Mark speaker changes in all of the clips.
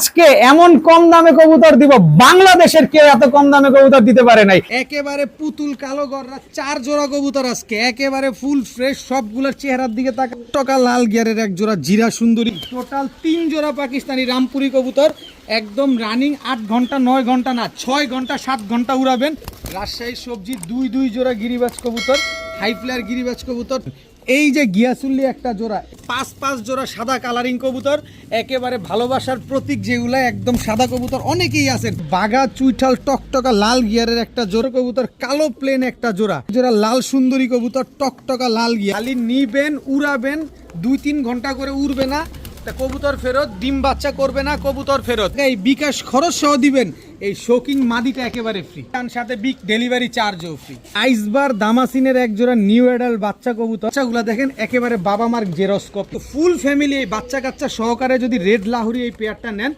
Speaker 1: আজকে এমন কম দামে কবুতর দিব, বাংলাদেশের কেউ এত কম দামে কবুতর দিতে পারে নাই।
Speaker 2: একেবারে পুতুল কালো গররা 4 জোড়া কবুতর আজকে একেবারে ফুল ফ্রেশ, সবগুলোর চেহারার দিকে তাকা। টকা লাল গিয়ারের এক জোড়া জিরা সুন্দরী, টোটাল 3 জোড়া পাকিস্তানি রামপুরি কবুতর, একদম রানিং। 8 ঘন্টা 9 ঘন্টা না, 6 ঘন্টা 7 ঘন্টা উড়াবেন। রাজশাহী সবজি দুই জোড়া গিরিবাজ কবুতর, হাই ফ্লায়ার গিরিবাজ কবুতর। এই যে গিয়াসুল্লি একটা জোড়া, 5 জোড়া সাদা কালারিং কবুতর, একেবারে ভালোবাসার প্রতীক যেগুলা, একদম সাদা কবুতর অনেকেই আছেন। বাঘা চুইঠাল টকটকা লাল গিয়ারের একটা জোড়া কবুতর, কালো প্লেন একটা জোড়া লাল সুন্দরী কবুতর, টকটকা লাল গিয়ার। খালি নিবেন, উড়াবেন, 2-3 ঘন্টা করে উড়বে না, কবুতর ফেরত, ডিম বাচ্চা করবে না, কবুতর ফেরত। এই বিকাশ খরচ সহ দিবেন, এই শোকিং মাদিটা একেবারে ফ্রি, তার সাথে বিগ ডেলিভারি চার্জও ফ্রি। আইসবার দামাসিনের এক জোড়া নিউ অ্যাডাল্ট বাচ্চা কবুতর, বাচ্চাগুলো দেখেন একেবারে বাবা মার জেরস্কোপ। ফুল ফ্যামিলি এই বাচ্চা কাচ্চা সহকারে যদি রেড লাহুরি এই পেয়ারটা নেন,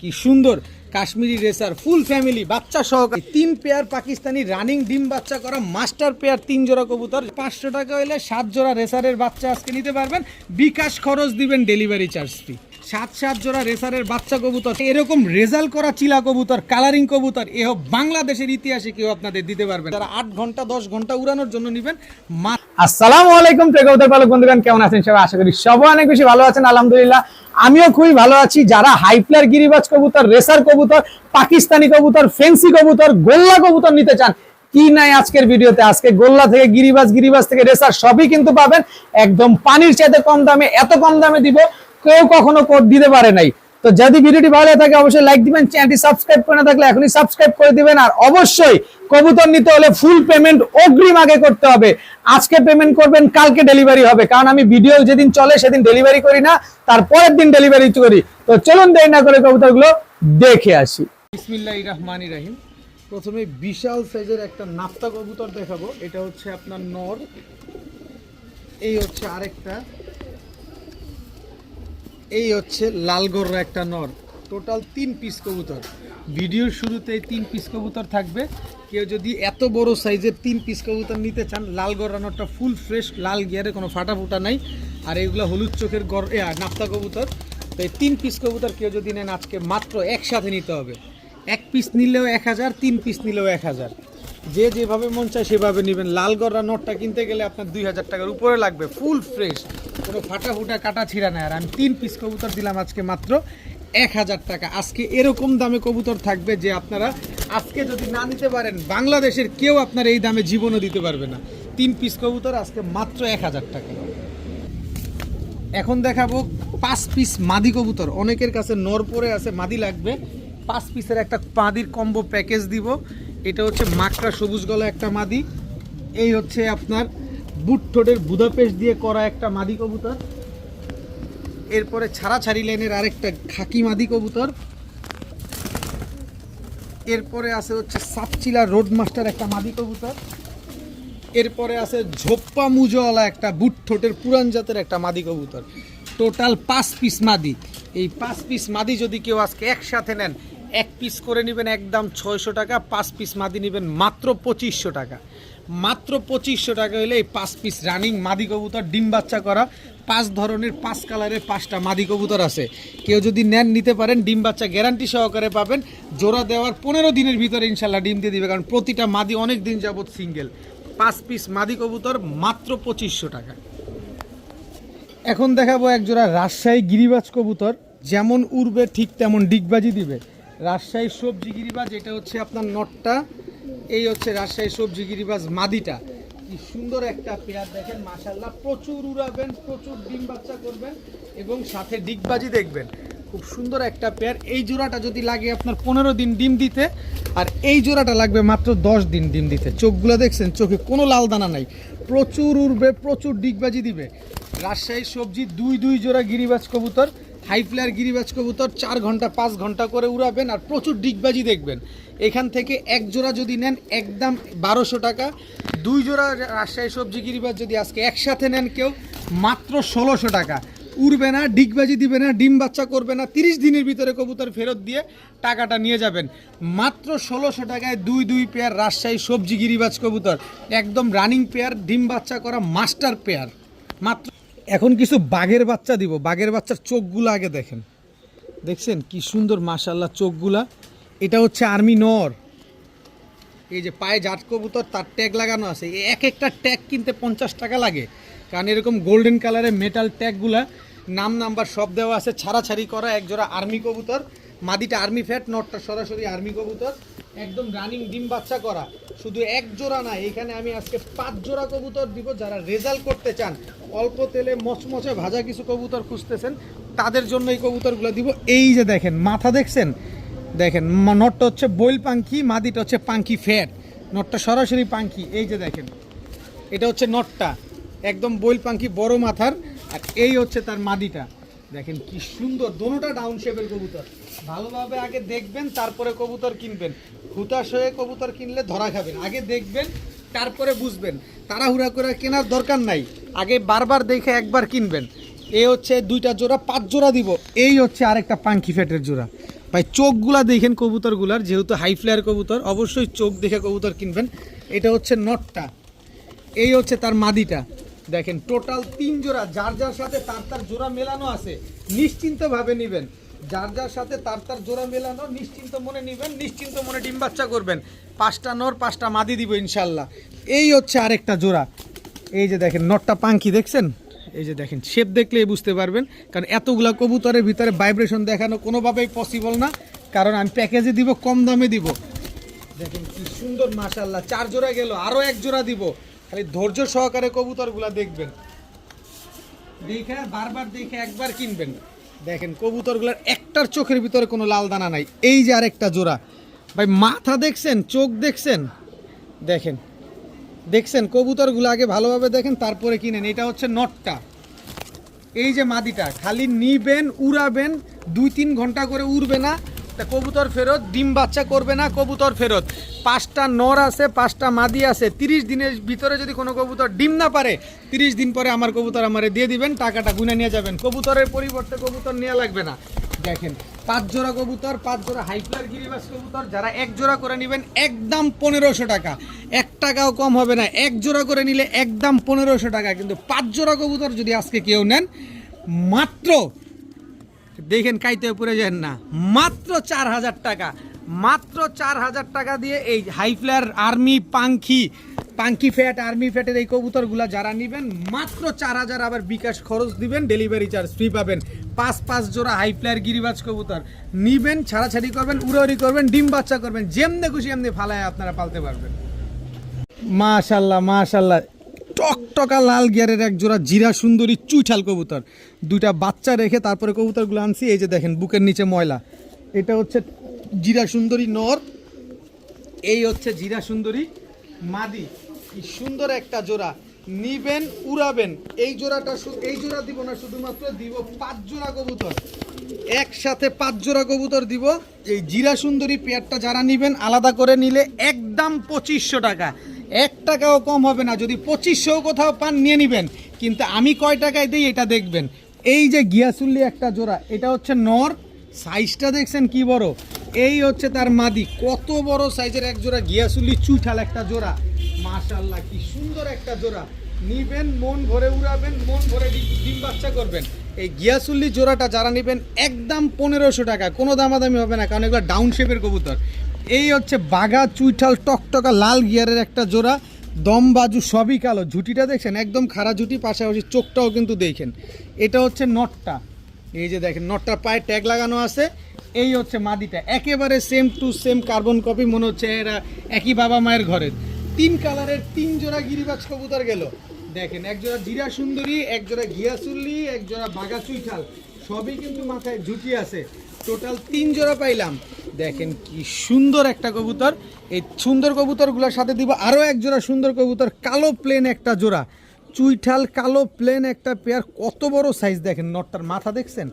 Speaker 2: কি সুন্দর কাশ্মীরি রেসার, ফুল ফ্যামিলি বাচ্চা সহকারে 3 পেয়ার পাকিস্তানি রানিং ডিম বাচ্চা করা মাস্টার পেয়ার, 3 জোড়া কবুতর। 500 টাকা হইলে 7 জোড়া রেসারের বাচ্চা আজকে নিতে পারবেন, বিকাশ খরচ দিবেন, ডেলিভারি চার্জ ফ্রি। 7 জোড়া রেসারের বাচ্চা কবুতর, এরকম রেজাল্ট করা চিলা কবুতর, কালারিং কবুতর এও বাংলাদেশের ইতিহাসে কেউ আপনাদের দিতে পারবেন। তারা 8 ঘন্টা 10 ঘন্টা উড়ানোর জন্য নিবেন।
Speaker 1: আসসালামু আলাইকুম কবুতর পালক বন্ধুগণ, কেমন আছেন সবাই? আশা করি সবাই অনেক বেশি ভালো আছেন, আলহামদুলিল্লাহ আমিও খুবই ভালো আছি। যারা হাই ফ্লায়ার গিরিবাজ কবুতর, রেসার কবুতর, পাকিস্তানি কবুতর, ফেন্সি কবুতর, গোল্লা কবুতর নিতে চান, কি নাই আজকের ভিডিওতে। আজকে গোল্লা থেকে গিরিবাজ, গিরিবাজ থেকে রেসার সবই কিন্তু পাবেন একদম পানির চাইতে কম দামে। এত কম দামে দিব কেউ কখনো দিতে পারে নাই। তো যদি ভিডিওটি ভালো থাকে অবশ্যই লাইক দিবেন, চ্যানেলটি সাবস্ক্রাইব করে না থাকলে এখনই সাবস্ক্রাইব করে দিবেন। আর অবশ্যই কবুতর নিতে হলে ফুল পেমেন্ট অগ্রিম আগে করতে হবে। আজকে পেমেন্ট করবেন, কালকে ডেলিভারি হবে, কারণ আমি ভিডিও যেদিন চলে সেদিন ডেলিভারি করি না, তার পরের দিন ডেলিভারি করি। তো চলুন দেরি না করে কবুতরগুলো দেখে আসি।
Speaker 2: বিসমিল্লাহির রহমানির রহিম। প্রথমে বিশাল সাইজের একটা নাফতা কবুতর দেখাবো, এটা হচ্ছে আপনার নর। এই হচ্ছে আরেকটা, এই হচ্ছে লালগড়রা একটা নর। টোটাল 3 পিস কবুতর। ভিডিওর শুরুতেই 3 পিস কবুতর থাকবে। কেউ যদি এত বড় সাইজের 3 পিস কবুতর নিতে চান, লালগড়রা নরটা ফুল ফ্রেশ, লাল গিয়ারে কোনো ফাটা ফুটা নাই। আর এইগুলো হলুদ চোখের নাফতা কবুতর। তো এই 3 পিস কবুতর কেউ যদি নেন আজকে মাত্র একসাথে নিতে হবে। 1 পিস নিলেও 1000, 3 পিস নিলেও 1000, যে যেভাবে মন চায় সেভাবে নেবেন। লালগড়রা নটটা কিনতে গেলে আপনার 2000 টাকার উপরে লাগবে, ফুল ফ্রেশ, কোনো ফাটা ফুটা কাটা ছিঁড়া নেয়। আর আমি 3 পিস কবুতর দিলাম আজকে মাত্র 1000 টাকা। আজকে এরকম দামে কবুতর থাকবে যে আপনারা আজকে যদি না নিতে পারেন, বাংলাদেশের কেউ আপনার এই দামে জীবনও দিতে পারবে না। 3 পিস কবুতর আজকে মাত্র 1000 টাকা। এখন দেখাবো 5 পিস মাদি কবুতর। অনেকের কাছে নর পরে আছে, মাদি লাগবে। 5 পিসের একটা মাদির কম্বো প্যাকেজ দিব। এটা হচ্ছে মাকড়া সবুজ গলা একটা মাদি, এই হচ্ছে আপনার বুট ঠোঁটের বুদাপেস্ট দিয়ে করা একটা মাদি কবুতর। এরপরে ছাড়াছাড়ি লাইনের আরেকটা খাকি মাদি কবুতর। এরপরে আছে হচ্ছে সাপচিলা রোড মাস্টার একটা মাদি কবুতর। এরপরে আছে ঝোপ্পা মুজওয়ালা একটা বুট ঠোঁটের পুরান জাতের একটা মাদি কবুতর। টোটাল 5 পিস মাদি। এই 5 পিস মাদি যদি কেউ আজকে একসাথে নেন, 1 পিস করে নেবেন একদম 600 টাকা, 5 পিস মাদি নেবেন মাত্র 2500 টাকা। মাত্র 2500 টাকা হলে এই 5 পিস রানিং মাদি কবুতর, ডিম বাচ্চা করা, 5 ধরনের 5 কালারের 5টা মাদি কবুতর আছে। কেউ যদি নেন নিতে পারেন, ডিম বাচ্চা গ্যারান্টি সহকারে পাবেন। জোড়া দেওয়ার 15 দিনের ভিতরে ইনশাল্লাহ ডিম দিয়ে দিবে, কারণ প্রতিটা মাদি অনেক দিন যাবত সিঙ্গেল। 5 পিস মাদি কবুতর মাত্র 2500 টাকা। এখন দেখাবো এক জোড়া রাজশাহী গিরিবাজ কবুতর, যেমন উড়বে ঠিক তেমন ডিগবাজি দিবে। রাজশাহী সবজি গিরিবাজ, এটা হচ্ছে আপনার নটটা, এই হচ্ছে রাজশাহী সবজি গিরিবাজ মাদিটা। কি সুন্দর একটা পেয়ার দেখেন, মাশাআল্লাহ, প্রচুর উড়াবেন, প্রচুর ডিম বাচ্চা করবেন এবং সাথে ডিগবাজি দেখবেন। খুব সুন্দর একটা পেয়ার। এই জোড়াটা যদি লাগে আপনার 15 দিন ডিম দিতে, আর এই জোড়াটা লাগবে মাত্র 10 দিন ডিম দিতে। চোখগুলো দেখছেন, চোখে কোনো লাল দানা নাই, প্রচুর উড়বে, প্রচুর ডিগবাজি দিবে। রাজশাহী সবজি দুই জোড়া গিরিবাজ কবুতর, হাই ফ্লায়ার গিরিবাজ কবুতর, 4 ঘন্টা 5 ঘন্টা করে উড়াবেন আর প্রচুর ডিগবাজি দেখবেন। এখান থেকে এক জোড়া যদি নেন একদম 1200 টাকা। 2 জোড়া রাজশাহী সবজি গিরিবাজ যদি আজকে একসাথে নেন কেউ, মাত্র 1600 টাকা। উড়বে না, ডিগবাজি দিবে না, ডিম বাচ্চা করবে না, 30 দিনের ভিতরে কবুতর ফেরত দিয়ে টাকাটা নিয়ে যাবেন। মাত্র 1600 টাকায় 2 পেয়ার রাজশাহী সবজি গিরিবাজ কবুতর, একদম রানিং পেয়ার, ডিম বাচ্চা করা মাস্টার পেয়ার মাত্র। এখন কিছু বাঘের বাচ্চা দিব। বাঘের বাচ্চার চোখগুলো আগে দেখেন, দেখছেন কি সুন্দর মাশাআল্লাহ চোখগুলা। এটা হচ্ছে আর্মি নর। এই যে পায়ে জাট কবুতর তার ট্যাগ লাগানো আছে, এক একটা ট্যাগ কিনতে 50 টাকা লাগে, কারণ এরকম গোল্ডেন কালারের মেটাল ট্যাগগুলা নাম নাম্বার সব দেওয়া আছে। ছাড়াছাড়ি করা একজোড়া আর্মি কবুতর, মাদিটা আর্মি ফ্যাট, নটটা সরাসরি আর্মি কবুতর, একদম রানিং ডিম বাচ্চা করা। শুধু এক জোড়া না, এখানে আমি আজকে 5 জোড়া কবুতর দিব। যারা রেজাল্ট করতে চান, অল্প তেলে মচমচে ভাজা কিছু কবুতর খুঁজতেছেন, তাদের জন্য এই কবুতরগুলো দিব। এই যে দেখেন মাথা দেখছেন, দেখেন নটটা হচ্ছে বইল পাঙ্খি, মাদিটা হচ্ছে পাঙ্খি ফ্যাট, নটটা সরাসরি পাঙ্খি। এই যে দেখেন এটা হচ্ছে নটটা, একদম বইল পাঙ্খি বড় মাথার, আর এই হচ্ছে তার মাদিটা। দেখেন কি সুন্দর, দোনোটা ডাউন শেপের কবুতর। ভালোভাবে আগে দেখবেন তারপরে কবুতর কিনবেন। হুতাশ হয়ে কবুতর কিনলে ধরা খাবেন। আগে দেখবেন তারপরে বুঝবেন, তাড়াহুড়া করে কেনার দরকার নাই, আগে বারবার দেখে একবার কিনবেন। এই হচ্ছে 2টা জোড়া, 5 জোড়া দিব। এই হচ্ছে আরেকটা পাঙ্খি ফ্যাটের জোড়া। ভাই চোখগুলা দেখেন কবুতরগুলার, যেহেতু হাই ফ্লায়ার কবুতর অবশ্যই চোখ দেখে কবুতর কিনবেন। এটা হচ্ছে নটটা, এই হচ্ছে তার মাদিটা। দেখেন টোটাল 3 জোড়া, যার যার সাথে তার তার জোড়া মেলানো আছে, নিশ্চিন্তভাবে নেবেন। যার যার সাথে তার তার জোড়া মেলানো, নিশ্চিন্ত মনে নেবেন, নিশ্চিন্ত মনে ডিম বাচ্চা করবেন। 5টা নর 5টা মাদি দিব ইনশাল্লাহ। এই হচ্ছে আরেকটা জোড়া। এই যে দেখেন নটটা পাঙ্খি দেখছেন, এই যে দেখেন শেপ দেখলেই বুঝতে পারবেন, কারণ এতগুলা কবুতরের ভিতরে ভাইব্রেশন দেখানো কোনোভাবেই পসিবল না, কারণ আমি প্যাকেজে দিব, কম দামে দিব। দেখেন কি সুন্দর মাশাআল্লাহ, 4 জোড়া গেল, আরো 1 জোড়া দিব। খালি ধৈর্য সহকারে কবুতরগুলা দেখবেন, দেখে বারবার দেখে একবার কিনবেন। দেখেন কবুতরগুলার একটার চোখের ভিতরে কোনো লাল দানা নাই। এই যে আরেকটা জোড়া, ভাই মাথা দেখছেন, চোখ দেখছেন, দেখেন দেখছেন কবুতরগুলো আগে ভালোভাবে দেখেন তারপরে কিনেন। এটা হচ্ছে নটটা, এই যে মাদিটা, খালি নিবেন উড়াবেন, 2-3 ঘন্টা করে উড়বে না, তা কবুতর ফেরত, ডিম বাচ্চা করবে না, কবুতর ফেরত। 5টা নর আছে, 5টা মাদি আছে। 30 দিনের ভিতরে যদি কোনো কবুতর ডিম না পারে, 30 দিন পরে আমার কবুতর আমারে দিয়ে দিবেন, টাকাটা গুনে নিয়ে যাবেন। কবুতরের পরিবর্তে কবুতর নেওয়া লাগবে না। দেখেন 5 জোড়া কবুতর, 5 জোড়া হাইফ্লার গিরিবাস কবুতর। যারা 1 জোড়া করে নেবেন একদম 1500 টাকা, 1 টাকাও কম হবে না। 1 জোড়া করে নিলে একদম 1500 টাকা, কিন্তু 5 জোড়া কবুতর যদি আজকে কেউ নেন, মাত্র দেখেন কাইতে পড়ে যান না, মাত্র 4000 টাকা, মাত্র 4000 টাকা দিয়ে এই হাইফ্লায়ার আর্মি পাঙ্খি ফ্যাট, আর্মি ফ্যাটের এই কবুতরগুলা যারা নেবেন, মাত্র 4000। আবার বিকাশ খরচ দিবেন, ডেলিভারি চার্জ ফ্রি পাবেন। 5 জোড়া হাইফ্লায়ার গিরিবাজ কবুতর নিবেন, ছাড়াছাড়ি করবেন, উড়াউড়ি করবেন, ডিম বাচ্চা করবেন, যেমনি খুশি এমনি ফালায় আপনারা পালতে পারবেন। মাশাল্লাহ মাশাল্লাহ, টকটকা লাল গিয়ারের এক জোড়া জিরা সুন্দরী চুইঠাল কবুতর। 2টা বাচ্চা রেখে তারপরে কবুতরগুলো আনছি। এই যে দেখেন বুকের নিচে ময়লা, এটা হচ্ছে জিরা সুন্দরী নর, এই হচ্ছে জিরা সুন্দরী মাদি। কি সুন্দর একটা জোড়া, নিবেন উড়াবেন। এই জোড়াটা এই জোড়া দিব না, শুধুমাত্র দিব 5 জোড়া কবুতর, একসাথে 5 জোড়া কবুতর দিব। এই জিরা সুন্দরী পেয়ারটা যারা নিবেন, আলাদা করে নিলে একদম 2500 টাকা, 1 টাকাও কম হবে না। যদি 2500 কোথাও পান নিয়ে নেবেন, কিন্তু আমি কয় টাকায় দিই এটা দেখবেন। এই যে গিয়াসুল্লি একটা জোড়া, এটা হচ্ছে নর, সাইজটা দেখছেন কি বড়। এই হচ্ছে তার মাদি, কত বড় সাইজের এক জোড়া গিয়াসুল্লি চুইঠাল একটা জোড়া। মাশাআল্লাহ কি সুন্দর একটা জোড়া, নিবেন মন ভরে উড়াবেন, মন ভরে ডিম বাচ্চা করবেন। এই গিয়াসুল্লি জোড়াটা যারা নেবেন একদম 1500 টাকা, কোনো দামাদামি হবে না, কারণ এগুলো ডাউন শেপের কবুতর। এই হচ্ছে বাঘা চুইঠাল টকটকা লাল গিয়ারের একটা জোড়া, দম বাজু সবই কালো, ঝুটিটা দেখছেন একদম খাড়া ঝুটি, পাশাপাশি চোখটাও কিন্তু দেখেন। এটা হচ্ছে নটটা, এই যে দেখেন নটটার পায়ে ট্যাগ লাগানো আছে। এই হচ্ছে মাদিটা, একেবারে same to same carbon copy, মনে হচ্ছে এরা একই বাবা মায়ের ঘরের। 3 কালারের 3 জোড়া গিরিবাজ কবুতর গেল। দেখেন এক জোড়া জিরা সুন্দরী, এক জোড়া গিয়াসুল্লি, এক জোড়া বাঘা চুইঠাল, সবই কিন্তু মাথায় ঝুটি আছে। টোটাল 3 জোড়া পাইলাম। দেখেন কি সুন্দর একটা কবুতর। এই সুন্দর কবুতরগুলোর সাথে দিব আরও 1 জোড়া সুন্দর কবুতর, কালো প্লেন একটা জোড়া চুইঠাল, কালো প্লেন একটা পেয়ার, কত বড় সাইজ। দেখেন নটটার মাথা দেখছেন,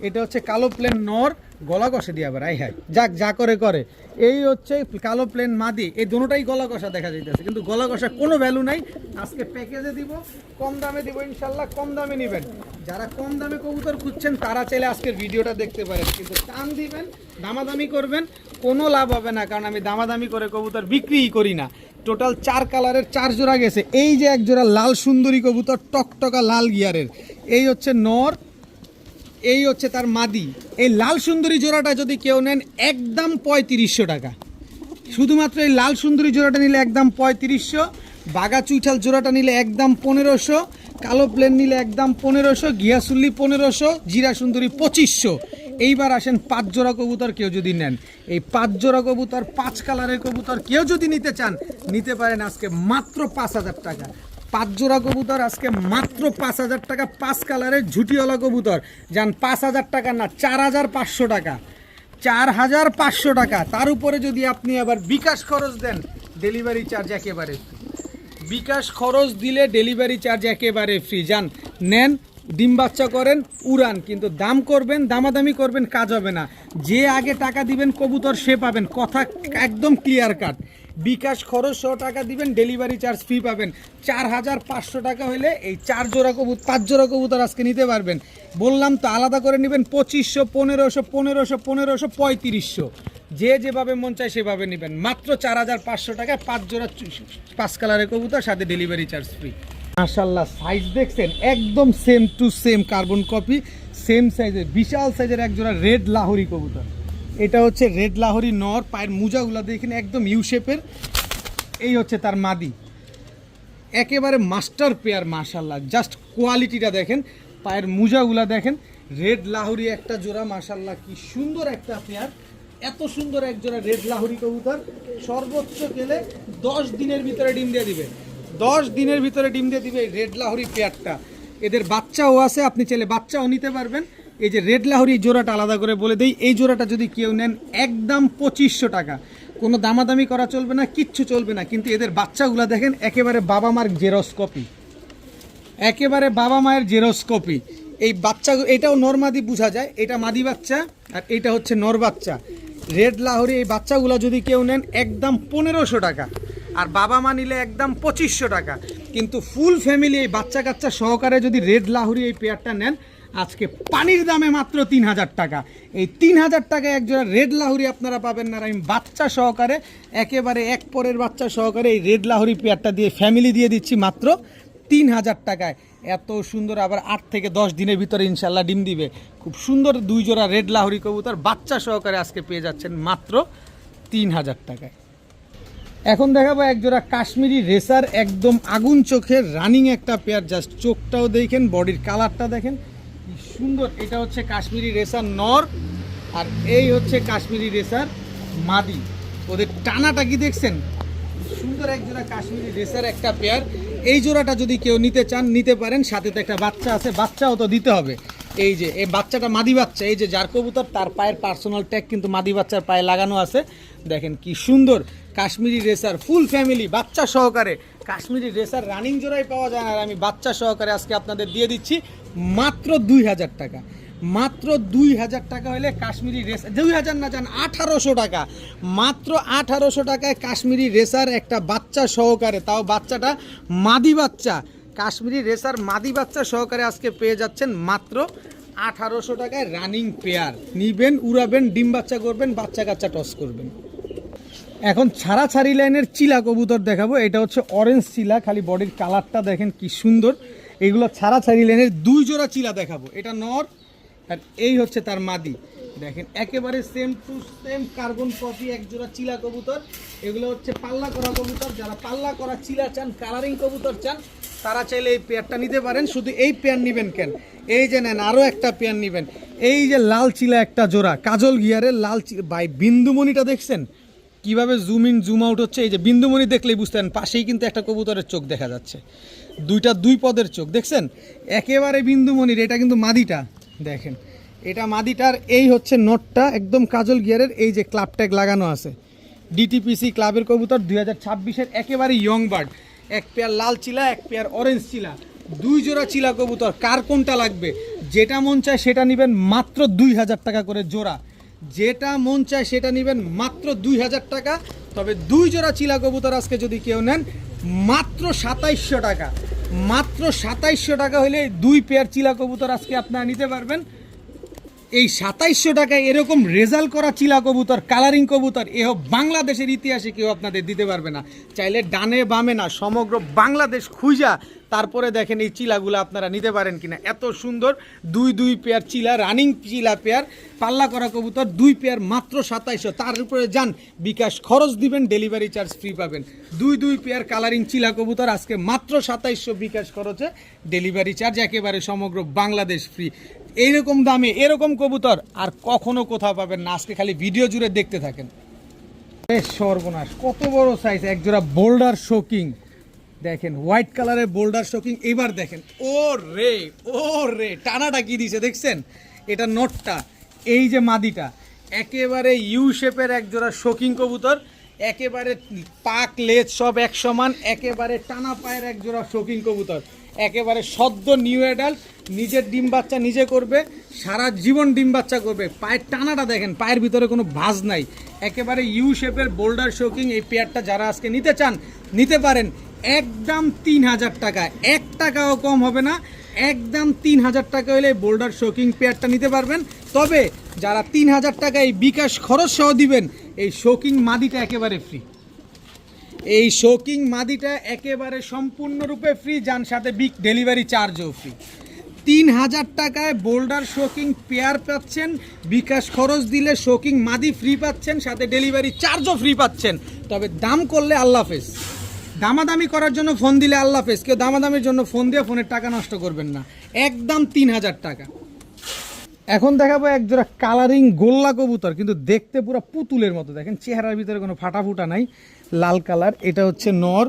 Speaker 2: এটা হচ্ছে কালো প্লেন নর, গলা কষে দিয়ে আবার আই হাই যাক যা করে করে। এই হচ্ছে কালো প্লেন মাদি, এই দুটোটাই গলা কষা দেখা যাইতেছে, কিন্তু গলা কষা কোনো ভ্যালু নাই। আজকে প্যাকেজে দিব, কম দামে দিব ইনশাল্লাহ, কম দামে নেবেন। যারা কম দামে কবুতর খুঁজছেন তারা চাইলে আজকের ভিডিওটা দেখতে পারেন, কিন্তু টান দিবেন, দামাদামি করবেন, কোনো লাভ হবে না, কারণ আমি দামাদামি করে কবুতর বিক্রিই করি না। টোটাল 4 কালারের 4 জোড়া গেছে। এই যে এক জোড়া লাল সুন্দরী কবুতর, টকটকা লাল গিয়ারের, এই হচ্ছে নর, এই হচ্ছে তার মাদি। এই লাল সুন্দরী জোড়াটা যদি কেউ নেন একদম 3500 টাকা, শুধুমাত্র এই লাল সুন্দরী জোড়াটা নিলে একদম 3500, বাগা চুইঠাল জোড়াটা নিলে একদম 1500, কালো প্লেন নিলে একদম 1500, গিয়াসুল্লি 1500, জিরা সুন্দরী 2500। এইবার আসেন 5 জোড়া কবুতর কেউ যদি নেন, এই 5 জোড়া কবুতর 5 কালারের কবুতর কেউ যদি নিতে চান নিতে পারেন আজকে মাত্র 5000 টাকা। 5 জোড়া কবুতর আজকে মাত্র 5000 টাকা, 5 কালারের ঝুটিওয়ালা কবুতর যান 5000 টাকা না 4500 টাকা, 4500 টাকা। তার উপরে যদি আপনি আবার বিকাশ খরচ দেন ডেলিভারি চার্জ একেবারে ফ্রি, বিকাশ খরচ দিলে ডেলিভারি চার্জ একেবারে ফ্রি। যান নেন, ডিম বাচ্চা করেন, উড়ান, কিন্তু দাম করবেন, দামাদামি করবেন, কাজ হবে না। যে আগে টাকা দিবেন কবুতর সে পাবেন, কথা একদম ক্লিয়ার কাট। বিকাশ খরচ 100 টাকা দিবেন, ডেলিভারি চার্জ ফ্রি পাবেন। 4500 টাকা হলে এই 4 জোড়া কবুতর 5 জোড়া কবুতর আজকে নিতে পারবেন। বললাম তো আলাদা করে নেবেন 2500, 1500, 1500, 1500, 3500, যে যেভাবে মন চায় সেভাবে নেবেন। মাত্র 4500 টাকায় 5 জোড়া 5 কালারের কবুতর, সাথে ডেলিভারি চার্জ ফ্রি। মাশাআল্লাহ, সাইজ দেখছেন একদম same to same carbon copy, same সাইজের বিশাল সাইজের এক জোড়া রেড লাহোরি কবুতর। এটা হচ্ছে রেড লাহোরি নর, পায়ের মোজাগুলো দেখেন একদম ইউ শেপের। এই হচ্ছে তার মাদি, একেবারে মাস্টার পেয়ার। মাশাআল্লাহ, জাস্ট কোয়ালিটিটা দেখেন, পায়ের মোজাগুলা দেখেন। রেড লাহোরি একটা জোড়া, মাশাআল্লাহ কি সুন্দর একটা পেয়ার। এত সুন্দর এক জোড়া রেড লাহোরি কবুতর সর্বোচ্চ গেলে 10 দিনের ভিতরে ডিম দিয়ে দিবে, 10 দিনের ভিতরে ডিম দিয়ে দিবে এই রেড লাহোরি পেয়ারটা। এদের বাচ্চাও আছে, আপনি চাইলে বাচ্চাও নিতে পারবেন। এই যে রেড লাহোরি জোড়াটা আলাদা করে বলে দেই, এই জোড়াটা যদি কেউ নেন একদম 2500 টাকা, কোনো দামাদামি করা চলবে না, কিচ্ছু চলবে না। কিন্তু এদের বাচ্চাগুলো দেখেন একেবারে বাবা মার জেরক্স কপি, একেবারে বাবা মায়ের জেরক্স কপি। এই বাচ্চা, এটাও নর মাদি বোঝা যায়, এটা মাদি বাচ্চা আর এটা হচ্ছে নর বাচ্চা। রেড লাহোরি এই বাচ্চাগুলো যদি কেউ নেন একদম 1500 টাকা, আর বাবা মা নিলে একদম 2500 টাকা। কিন্তু ফুল ফ্যামিলি এই বাচ্চা কাচ্চা সহকারে যদি রেড লাহোরি এই পেয়ারটা নেন আজকে পানির দামে মাত্র 3000 টাকা। এই 3000 টাকায় একজোড়া রেড লাহোরি আপনারা পাবেন না। আমি বাচ্চা সহকারে একেবারে এক পরের বাচ্চা সহকারে এই রেড লাহোরি পেয়ারটা দিয়ে ফ্যামিলি দিয়ে দিচ্ছি মাত্র 3000 টাকায়। এত সুন্দর, আবার 8 থেকে 10 দিনের ভিতরে ইনশাল্লাহ ডিম দিবে। খুব সুন্দর 2 জোড়া রেড লাহোরি কবুতর বাচ্চা সহকারে আজকে পেয়ে যাচ্ছেন মাত্র 3000 টাকায়। এখন দেখাবো এক জোড়া কাশ্মীরি রেসার, একদম আগুন চোখের রানিং একটা পেয়ার। জাস্ট চোখটাও দেখেন, বডির কালারটা দেখেন কি সুন্দর। এটা হচ্ছে কাশ্মীরি রেসার নর, আর এই হচ্ছে কাশ্মীরি রেসার মাদি। ওদের টানাটা কি দেখছেন, সুন্দর এক জোড়া কাশ্মীরি রেসার একটা পেয়ার। এই জোড়াটা যদি কেউ নিতে চান নিতে পারেন, সাথে তো একটা বাচ্চা আছে, বাচ্চাও তো দিতে হবে। এই যে এই বাচ্চাটা মাদি বাচ্চা, এই যে যার কবুতর তার পায়ের পার্সোনাল ট্যাগ কিন্তু মাদি বাচ্চার পায়ে লাগানো আছে। দেখেন কি সুন্দর কাশ্মীরি রেসার, ফুল ফ্যামিলি বাচ্চা সহকারে। কাশ্মীরি রেসার রানিং জোড়াই পাওয়া যায় না, আর আমি বাচ্চা সহকারে আজকে আপনাদের দিয়ে দিচ্ছি মাত্র 2000 টাকা। মাত্র 2000 টাকা হলে কাশ্মীরি রেসার, 2000 না যান 1800 টাকা, মাত্র 1800 টাকায় কাশ্মীরি রেসার একটা বাচ্চা সহকারে, তাও বাচ্চাটা মাদি বাচ্চা। কাশ্মীরি রেসার মাদি বাচ্চা সহকারে আজকে পেয়ে যাচ্ছেন মাত্র 1800 টাকায় রানিং পেয়ার। নিবেন, উড়াবেন, ডিম বাচ্চা করবেন, বাচ্চা কাচ্চা টস করবেন। এখন ছাড়াছাড়ি লাইনের চিলা কবুতর দেখাবো। এটা হচ্ছে অরেঞ্জ চিলা, খালি বডির কালারটা দেখেন কি সুন্দর। এগুলো ছাড়াছাড়ি লাইনের 2 জোড়া চিলা দেখাবো। এটা নর আর এই হচ্ছে তার মাদি। দেখেন একেবারে same to same carbon copy এক জোড়া চিলা কবুতর। এগুলো হচ্ছে পাল্লা করা কবুতর। যারা পাল্লা করা চিলা চান, কালারিং কবুতর চান, তারা চাইলে এই পেয়ারটা নিতে পারেন। শুধু এই পেয়ার নেবেন কেন, এই যে নেন আরও একটা পেয়ার নেবেন। এই যে লাল চিলা একটা জোড়া, কাজল গিয়ারের লাল চিলা। ভাই বিন্দুমণিটা দেখছেন কিভাবে জুম ইন জুম আউট হচ্ছে? এই যে বিন্দুমণি দেখলেই বুঝতেন, পাশেই কিন্তু একটা কবুতরের চোখ দেখা যাচ্ছে, 2 পদের চোখ দেখছেন, একেবারে বিন্দুমণির। এটা কিন্তু মাদিটা, দেখেন এটা মাদিটার। এই হচ্ছে নটটা একদম কাজল গিয়ারের, এই যে ক্লাব ট্যাগ লাগানো আছে, ডিটিপিসি ক্লাবের কবুতর 2026-এর একেবারে ইয়ং বার্ড। এক পেয়ার লাল চিলা, এক পেয়ার অরেঞ্জ চিলা, 2 জোড়া চিলা কবুতর। কার কোনটা লাগবে, যেটা মন চায় সেটা নেবেন মাত্র 2000 টাকা করে জোড়া। যেটা মন চায় সেটা নেবেন মাত্র 2000 টাকা। তবে 2 জোড়া চিলা কবুতর আজকে যদি কেউ নেন মাত্র 2700 টাকা। মাত্র 2700 টাকা হলে 2 পেয়ার চিলা কবুতর আজকে আপনারা নিতে পারবেন। এই 2700 টাকায় এরকম রেজাল্ট করা চিলা কবুতর, কালারিং কবুতর এ বাংলাদেশের ইতিহাসে কেউ আপনাদের দিতে পারবে না। চাইলে ডানে বামে না, সমগ্র বাংলাদেশ খুঁজা তারপরে দেখেন এই চিলাগুলো আপনারা নিতে পারেন কিনা। এত সুন্দর দুই পেয়ার চিলা, রানিং চিলা পেয়ার, পাল্লা করা কবুতর 2 পেয়ার মাত্র 2700। তার উপরে যান বিকাশ খরচ দিবেন, ডেলিভারি চার্জ ফ্রি পাবেন। 2 পেয়ার কালারিং চিলা কবুতর আজকে মাত্র 2700 বিকাশ খরচে, ডেলিভারি চার্জ একেবারে সমগ্র বাংলাদেশ ফ্রি। এইরকম দামে এরকম কবুতর আর কখনো কোথাও পাবেন না। আজকে খালি ভিডিও জুড়ে দেখতে থাকেন। সর্বনাশ, কত বড় সাইজ, একজোড়া বোল্ডার শোকিং দেখেন, হোয়াইট কালারের বোল্ডার শোকিং। এবার দেখেন ও রে টানাটা কি দিছে দেখছেন, এটা নটটা, এই যে মাদিটা একেবারে ইউ শেপের একজোড়া শোকিং কবুতর, একেবারে পাক লেজ সব এক সমান, একেবারে টানা পায়ের একজোড়া শোকিং কবুতর, একেবারে সদ্য নিউ অ্যাডাল্ট, নিজের ডিম বাচ্চা নিজে করবে, সারা জীবন ডিম বাচ্চা করবে। পায়ের টানাটা দেখেন, পায়ের ভিতরে কোনো ভাঁজ নাই, একেবারে ইউ শেপের বোল্ডার শোকিং। এই পেয়ারটা যারা আজকে নিতে চান নিতে পারেন, একদম 3000 টাকা, 1 টাকাও কম হবে না, একদম 3000 টাকা হলে বোল্ডার শোকিং পেয়ারটা নিতে পারবেন। তবে যারা 3000 টাকা এই বিকাশ খরচ সহ দিবেন, এই শোকিং মাদিটা একেবারে ফ্রি, এই শোকিং মাদিটা একেবারে সম্পূর্ণরূপে ফ্রি, যার সাথে বিগ ডেলিভারি চার্জও ফ্রি। 3000 টাকায় বোল্ডার শোকিং পেয়ার পাচ্ছেন, বিকাশ খরচ দিলে শোকিং মাদি ফ্রি পাচ্ছেন, সাথে ডেলিভারি চার্জও ফ্রি পাচ্ছেন। তবে দাম করলে আল্লাহ হাফেজ, দামাদামি করার জন্য ফোন দিলে আল্লাহ হাফেজ, কেউ দামাদামির জন্য ফোন দিয়ে ফোনের টাকা নষ্ট করবেন না, একদম 3000 টাকা। এখন দেখাবো একজোড়া কালারিং গোল্লা কবুতর, কিন্তু দেখতে পুরো পুতুলের মতো, দেখেন চেহারার ভিতরে কোনো ফাটা নাই, লাল কালার। এটা হচ্ছে নর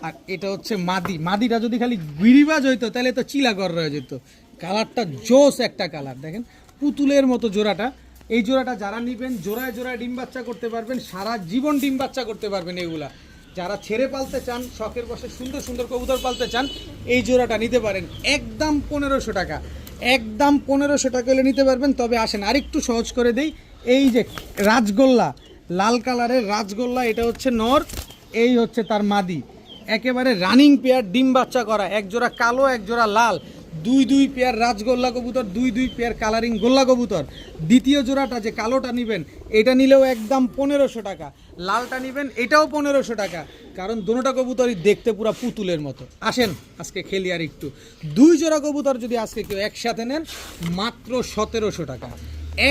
Speaker 2: আর এটা হচ্ছে মাদি। মাদিটা যদি খালি গিরিবাজ হইতো তাহলে তো চিলাগর রয়ে যেত। কালারটা জোস একটা কালার, দেখেন পুতুলের মতো জোড়াটা। এই জোড়াটা যারা নিবেন জোড়ায় জোড়ায় ডিম বাচ্চা করতে পারবেন, সারা জীবন ডিম বাচ্চা করতে পারবেন। এগুলা যারা ছেড়ে পালতে চান, শখের বসে সুন্দর সুন্দর কবুতর পালতে চান, এই জোড়াটা নিতে পারেন একদম 1500 টাকা, একদম 1500 টাকা হলে নিতে পারবেন। তবে আসেন আরেকটু সহজ করে দেই, এই যে রাজগোল্লা, লাল কালারের রাজগোল্লা, এটা হচ্ছে নর, এই হচ্ছে তার মাদি, একেবারে রানিং পেয়ার, ডিম বাচ্চা করা, একজোড়া কালো একজোড়া লাল, দুই পেয়ার রাজগোল্লা কবুতর, দুই পেয়ার কালারিং গোল্লা কবুতর। দ্বিতীয় জোড়াটা যে কালোটা নেবেন, এটা নিলেও একদম 1500 টাকা, লালটা নেবেন এটাও 1500 টাকা, কারণ দুটোটা কবুতরই দেখতে পুরো পুতুলের মতো। আসেন আজকে খেলি আর একটু। 2 জোড়া কবুতর যদি আজকে কেউ একসাথে নেন, মাত্র 1700 টাকা,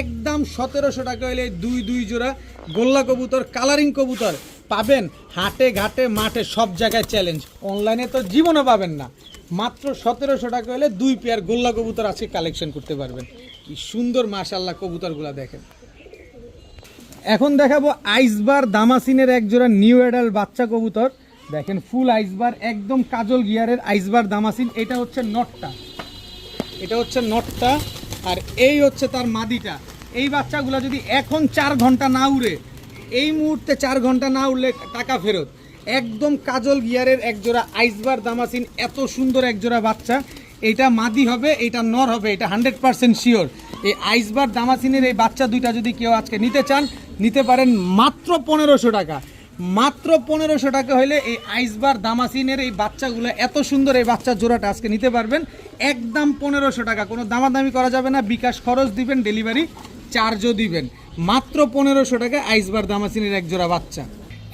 Speaker 2: একদম 1700 টাকা হলে দুই জোড়া গোল্লা কবুতর, কালারিং কবুতর পাবেন হাটে ঘাটে মাঠে সব জায়গায় চ্যালেঞ্জ, অনলাইনে তো জীবনে পাবেন না। মাত্র 1700 টাকা হলে 2 পেয়ার গোল্লা কবুতর আজকে কালেকশন করতে পারবেন। কি সুন্দর মাশাআল্লাহ কবুতরগুলো দেখেন। এখন দেখাবো আইসবার দামাসিনের একজোড়া নিউ অ্যাডাল্ট বাচ্চা কবুতর, দেখেন ফুল আইসবার, একদম কাজল গিয়ারের আইসবার দামাসিন। এটা হচ্ছে নটটা, এটা হচ্ছে নটটা, আর এই হচ্ছে তার মাদিটা। এই বাচ্চাগুলো যদি এখন 4 ঘন্টা না উড়ে, এই মুহূর্তে 4 ঘন্টা না উড়লে টাকা ফেরত। একদম কাজল গিয়ারের একজোড়া আইসবার দামাসিন, এত সুন্দর একজোড়া বাচ্চা। এটা মাদি হবে, এটা নর হবে, এটা 100% শিওর। এই আইসবার দামাসিনের এই বাচ্চা দুইটা যদি কেউ আজকে নিতে চান নিতে পারেন মাত্র 1500 টাকা, মাত্র 1500 টাকা হলে এই আইসবার দামাসিনের এই বাচ্চাগুলো, এত সুন্দর এই বাচ্চার জোড়াটা আজকে নিতে পারবেন একদম 1500 টাকা। কোনো দামাদামি করা যাবে না, বিকাশ খরচ দিবেন, ডেলিভারি চার্জও দিবেন, মাত্র 1500 টাকা আইসবার দামাসিনের এক জোড়া বাচ্চা।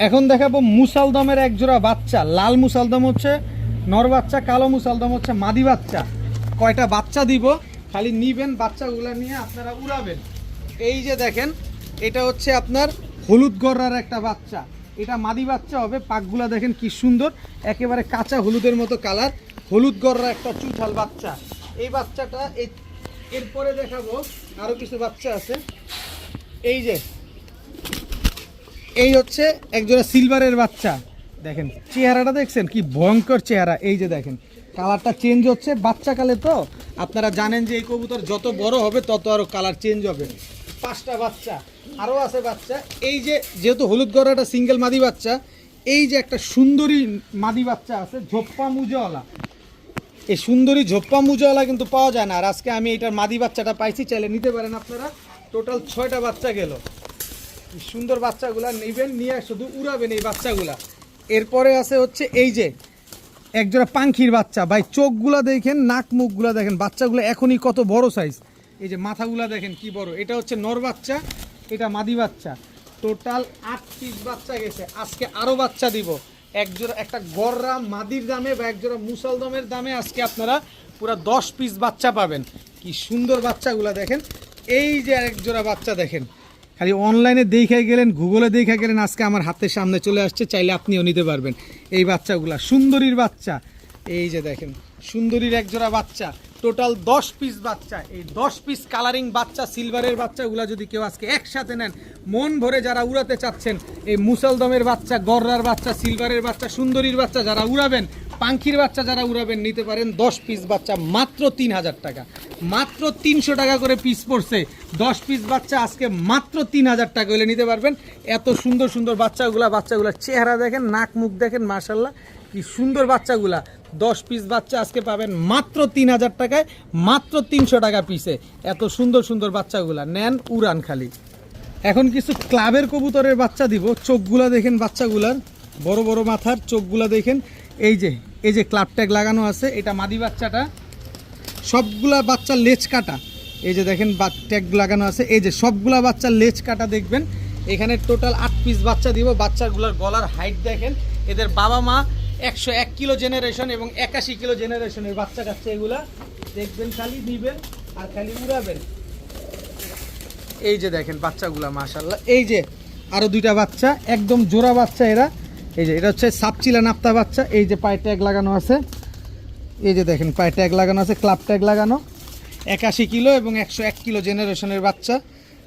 Speaker 2: এখন দেখাবো মুসালদমের এক জোড়া বাচ্চা, লাল মুসালদম হচ্ছে নর বাচ্চা, কালো মুসালদম হচ্ছে মাদি বাচ্চা। কয়টা বাচ্চা দিব, খালি নিবেন, বাচ্চাগুলো নিয়ে আপনারা উড়াবেন। এই যে দেখেন, এটা হচ্ছে আপনার হলুদ গররার একটা বাচ্চা, এটা মাদি বাচ্চা হবে। পাকগুলা দেখেন কি সুন্দর, একেবারে কাঁচা হলুদের মতো কালার, হলুদ গররা একটা চুঠাল বাচ্চা। এই বাচ্চাটা এরপরে দেখাবো আরো কিছু বাচ্চা আছে। এই যে এই হচ্ছে একজোড়া সিলভারের বাচ্চা, দেখেন চেহারাটা দেখছেন কি ভয়ঙ্কর চেহারা। এই যে দেখেন কালারটা চেঞ্জ হচ্ছে, বাচ্চাকালে তো আপনারা জানেন যে এই কবুতর যত বড় হবে তত আরো কালার চেঞ্জ হবে। 5টা বাচ্চা আরও আছে বাচ্চা। এই যে যেহেতু হলুদ গড়াটা সিঙ্গেল মাদি বাচ্চা, এই যে একটা সুন্দরী মাদি বাচ্চা আছে ঝোপ্পা মুজওয়ালা, এই সুন্দরী ঝোপ্পা মুজওয়ালা কিন্তু পাওয়া যায় না। আর আজকে আমি এটার মাদি বাচ্চাটা পাইছি, চাইলে নিতে পারেন আপনারা। টোটাল 6টা বাচ্চা গেল। সুন্দর বাচ্চাগুলা নেবেন, নিয়ে শুধু উড়াবেন এই বাচ্চাগুলা। এরপরে আছে হচ্ছে এই যে একজোড়া পাখির বাচ্চা, ভাই চোখগুলা দেখেন, নাক মুখগুলা দেখেন, বাচ্চাগুলো এখনই কত বড় সাইজ, এই যে মাথাগুলা দেখেন কি বড়, এটা হচ্ছে নর বাচ্চা, এটা মাদি বাচ্চা। টোটাল 8 পিস বাচ্চা গেছে, আজকে আরো বাচ্চা দিব। এক জোড়া একটা গররা মাদির দামে বা এক জোড়া মুসলদমের দামে আজকে আপনারা পুরো 10 পিস বাচ্চা পাবেন। কি সুন্দর বাচ্চাগুলা দেখেন, এই যে এক জোড়া বাচ্চা দেখেন, খালি অনলাইনে দেখে গেলেন, গুগলে দেখে গেলেন, আজকে আমার হাতের সামনে চলে আসছে, চাইলে আপনিও নিতে পারবেন এই বাচ্চাগুলা। সুন্দরীর বাচ্চা, এই যে দেখেন সুন্দরীর এক জোড়া বাচ্চা, টোটাল 10 পিস বাচ্চা। এই 10 পিস কালারিং বাচ্চা সিলভারের বাচ্চাগুলা যদি কেউ আজকে একসাথে নেন, মন ভরে যারা উড়াতে চাচ্ছেন, এই মুসলদমের বাচ্চা, গররার বাচ্চা, সিলভারের বাচ্চা, সুন্দরীর বাচ্চা যারা উড়াবেন, পাঙ্খির বাচ্চা যারা উড়াবেন, নিতে পারেন 10 পিস বাচ্চা মাত্র 3000 টাকা, মাত্র 300 টাকা করে পিস পড়ছে। 10 পিস বাচ্চা আজকে মাত্র 3000 টাকা হলে নিতে পারবেন। এত সুন্দর সুন্দর বাচ্চাগুলার চেহারা দেখেন, নাক মুখ দেখেন, মাশাল্লাহ কি সুন্দর বাচ্চাগুলা। 10 পিস বাচ্চা আজকে পাবেন মাত্র 3000 টাকায়, মাত্র 300 টাকা পিসে। এত সুন্দর সুন্দর বাচ্চাগুলা নেন, উড়ান খালি। এখন কিছু ক্লাবের কবুতরের বাচ্চা দিব। চোখগুলা দেখেন বাচ্চাগুলার, বড় বড় মাথার চোখগুলা দেখেন। এই যে ক্লাব ট্যাগ লাগানো আছে, এটা মাদি বাচ্চাটা। সবগুলা বাচ্চার লেজ কাটা, এই যে দেখেন ট্যাগ লাগানো আছে, এই যে সবগুলা বাচ্চার লেজ কাটা দেখবেন। এখানে টোটাল 8 পিস বাচ্চা দিব। বাচ্চাগুলোর গলার হাইট দেখেন, এদের বাবা মা 101 কিলো জেনারেশন এবং 81 কিলো জেনারেশনের বাচ্চা কাচ্চা। এগুলা দেখবেন, খালি দিবেন আর খালি উড়াবেন। এই যে দেখেন বাচ্চাগুলা মাশাআল্লাহ। এই যে আরো দুইটা বাচ্চা, একদম জোড়া বাচ্চা এরা। এই যে এটা হচ্ছে সাপচিলা নাপ্তা বাচ্চা। এই যে পায়ে ট্যাগ লাগানো আছে, এই যে দেখেন পায়ে ট্যাগ লাগানো আছে, ক্লাব ট্যাগ লাগানো। 81 কিলো এবং 101 কিলো জেনারেশনের বাচ্চা।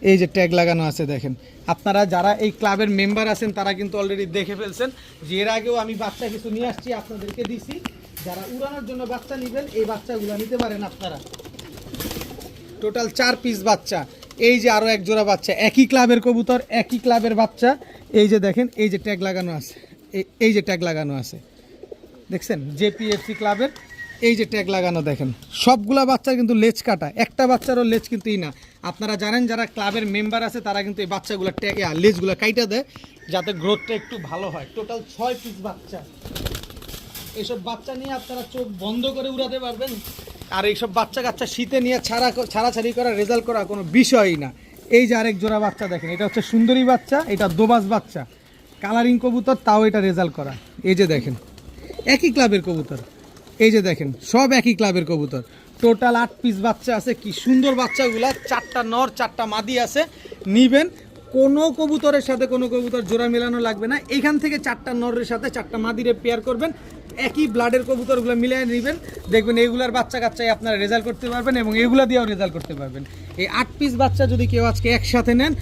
Speaker 2: এই যে ট্যাগ লাগানো আছে দেখেন। আপনারা যারা এই ক্লাবের মেম্বার আছেন তারা কিন্তু অলরেডি দেখে ফেলছেন যে এর আগেও আমি বাচ্চা কিছু নিয়ে আসছি, আপনাদেরকে দিছি। যারা উড়ানোর জন্য বাচ্চা নেবেন, এই বাচ্চাগুলো নিতে পারেন আপনারা। টোটাল 4 পিস বাচ্চা। এই যে আরো এক জোড়া বাচ্চা, একই ক্লাবের কবুতর, একই ক্লাবের বাচ্চা। এই যে দেখেন, এই যে ট্যাগ লাগানো আছে, এই যে ট্যাগ লাগানো আছে দেখছেন, জেপিএফসি ক্লাবের এই যে ট্যাগ লাগানো দেখেন। সবগুলা বাচ্চার কিন্তু লেজ কাটা, একটা বাচ্চারও লেজ কিন্তু না। আপনারা জানেন যারা ক্লাবের মেম্বার আছে তারা কিন্তু এই বাচ্চাগুলো লেজগুলো কাইটা দেয় যাতে গ্রোথটা একটু ভালো হয়। টোটাল 6 পিস বাচ্চা। এইসব বাচ্চা নিয়ে আপনারা চোখ বন্ধ করে উড়াতে পারবেন। আর এইসব বাচ্চা কাচ্চা শীতে নিয়ে ছাড়াছাড়ি করা, রেজাল্ট করা কোনো বিষয়ই না। এই যে আরেক জোড়া বাচ্চা দেখেন, এটা হচ্ছে সুন্দরী বাচ্চা, এটা দোবাজ বাচ্চা, কালারিং কবুতর, তাও এটা রেজাল্ট করা। এই যে দেখেন একই ক্লাবের কবুতর, এই যে দেখেন সব একই ক্লাবের কবুতর। টোটাল 8 পিস বাচ্চা আছে। কি সুন্দর বাচ্চাগুলা, 4টা নর 4টা মাদি আছে। নিবেন, কোনো কবুতরের সাথে কোনো কবুতর জোড়া মেলানো লাগবে না। এইখান থেকে 4টা নরের সাথে 4টা মাদিরে পেয়ার করবেন, একই ব্লাডের কবুতরগুলো মিলিয়ে নেবেন, দেখবেন এইগুলার বাচ্চা কাচ্চায় আপনারা রেজাল্ট করতে পারবেন এবং এগুলা দিয়েও রেজাল্ট করতে পারবেন। এই 8 পিস বাচ্চা যদি কেউ আজকে একসাথে নেন,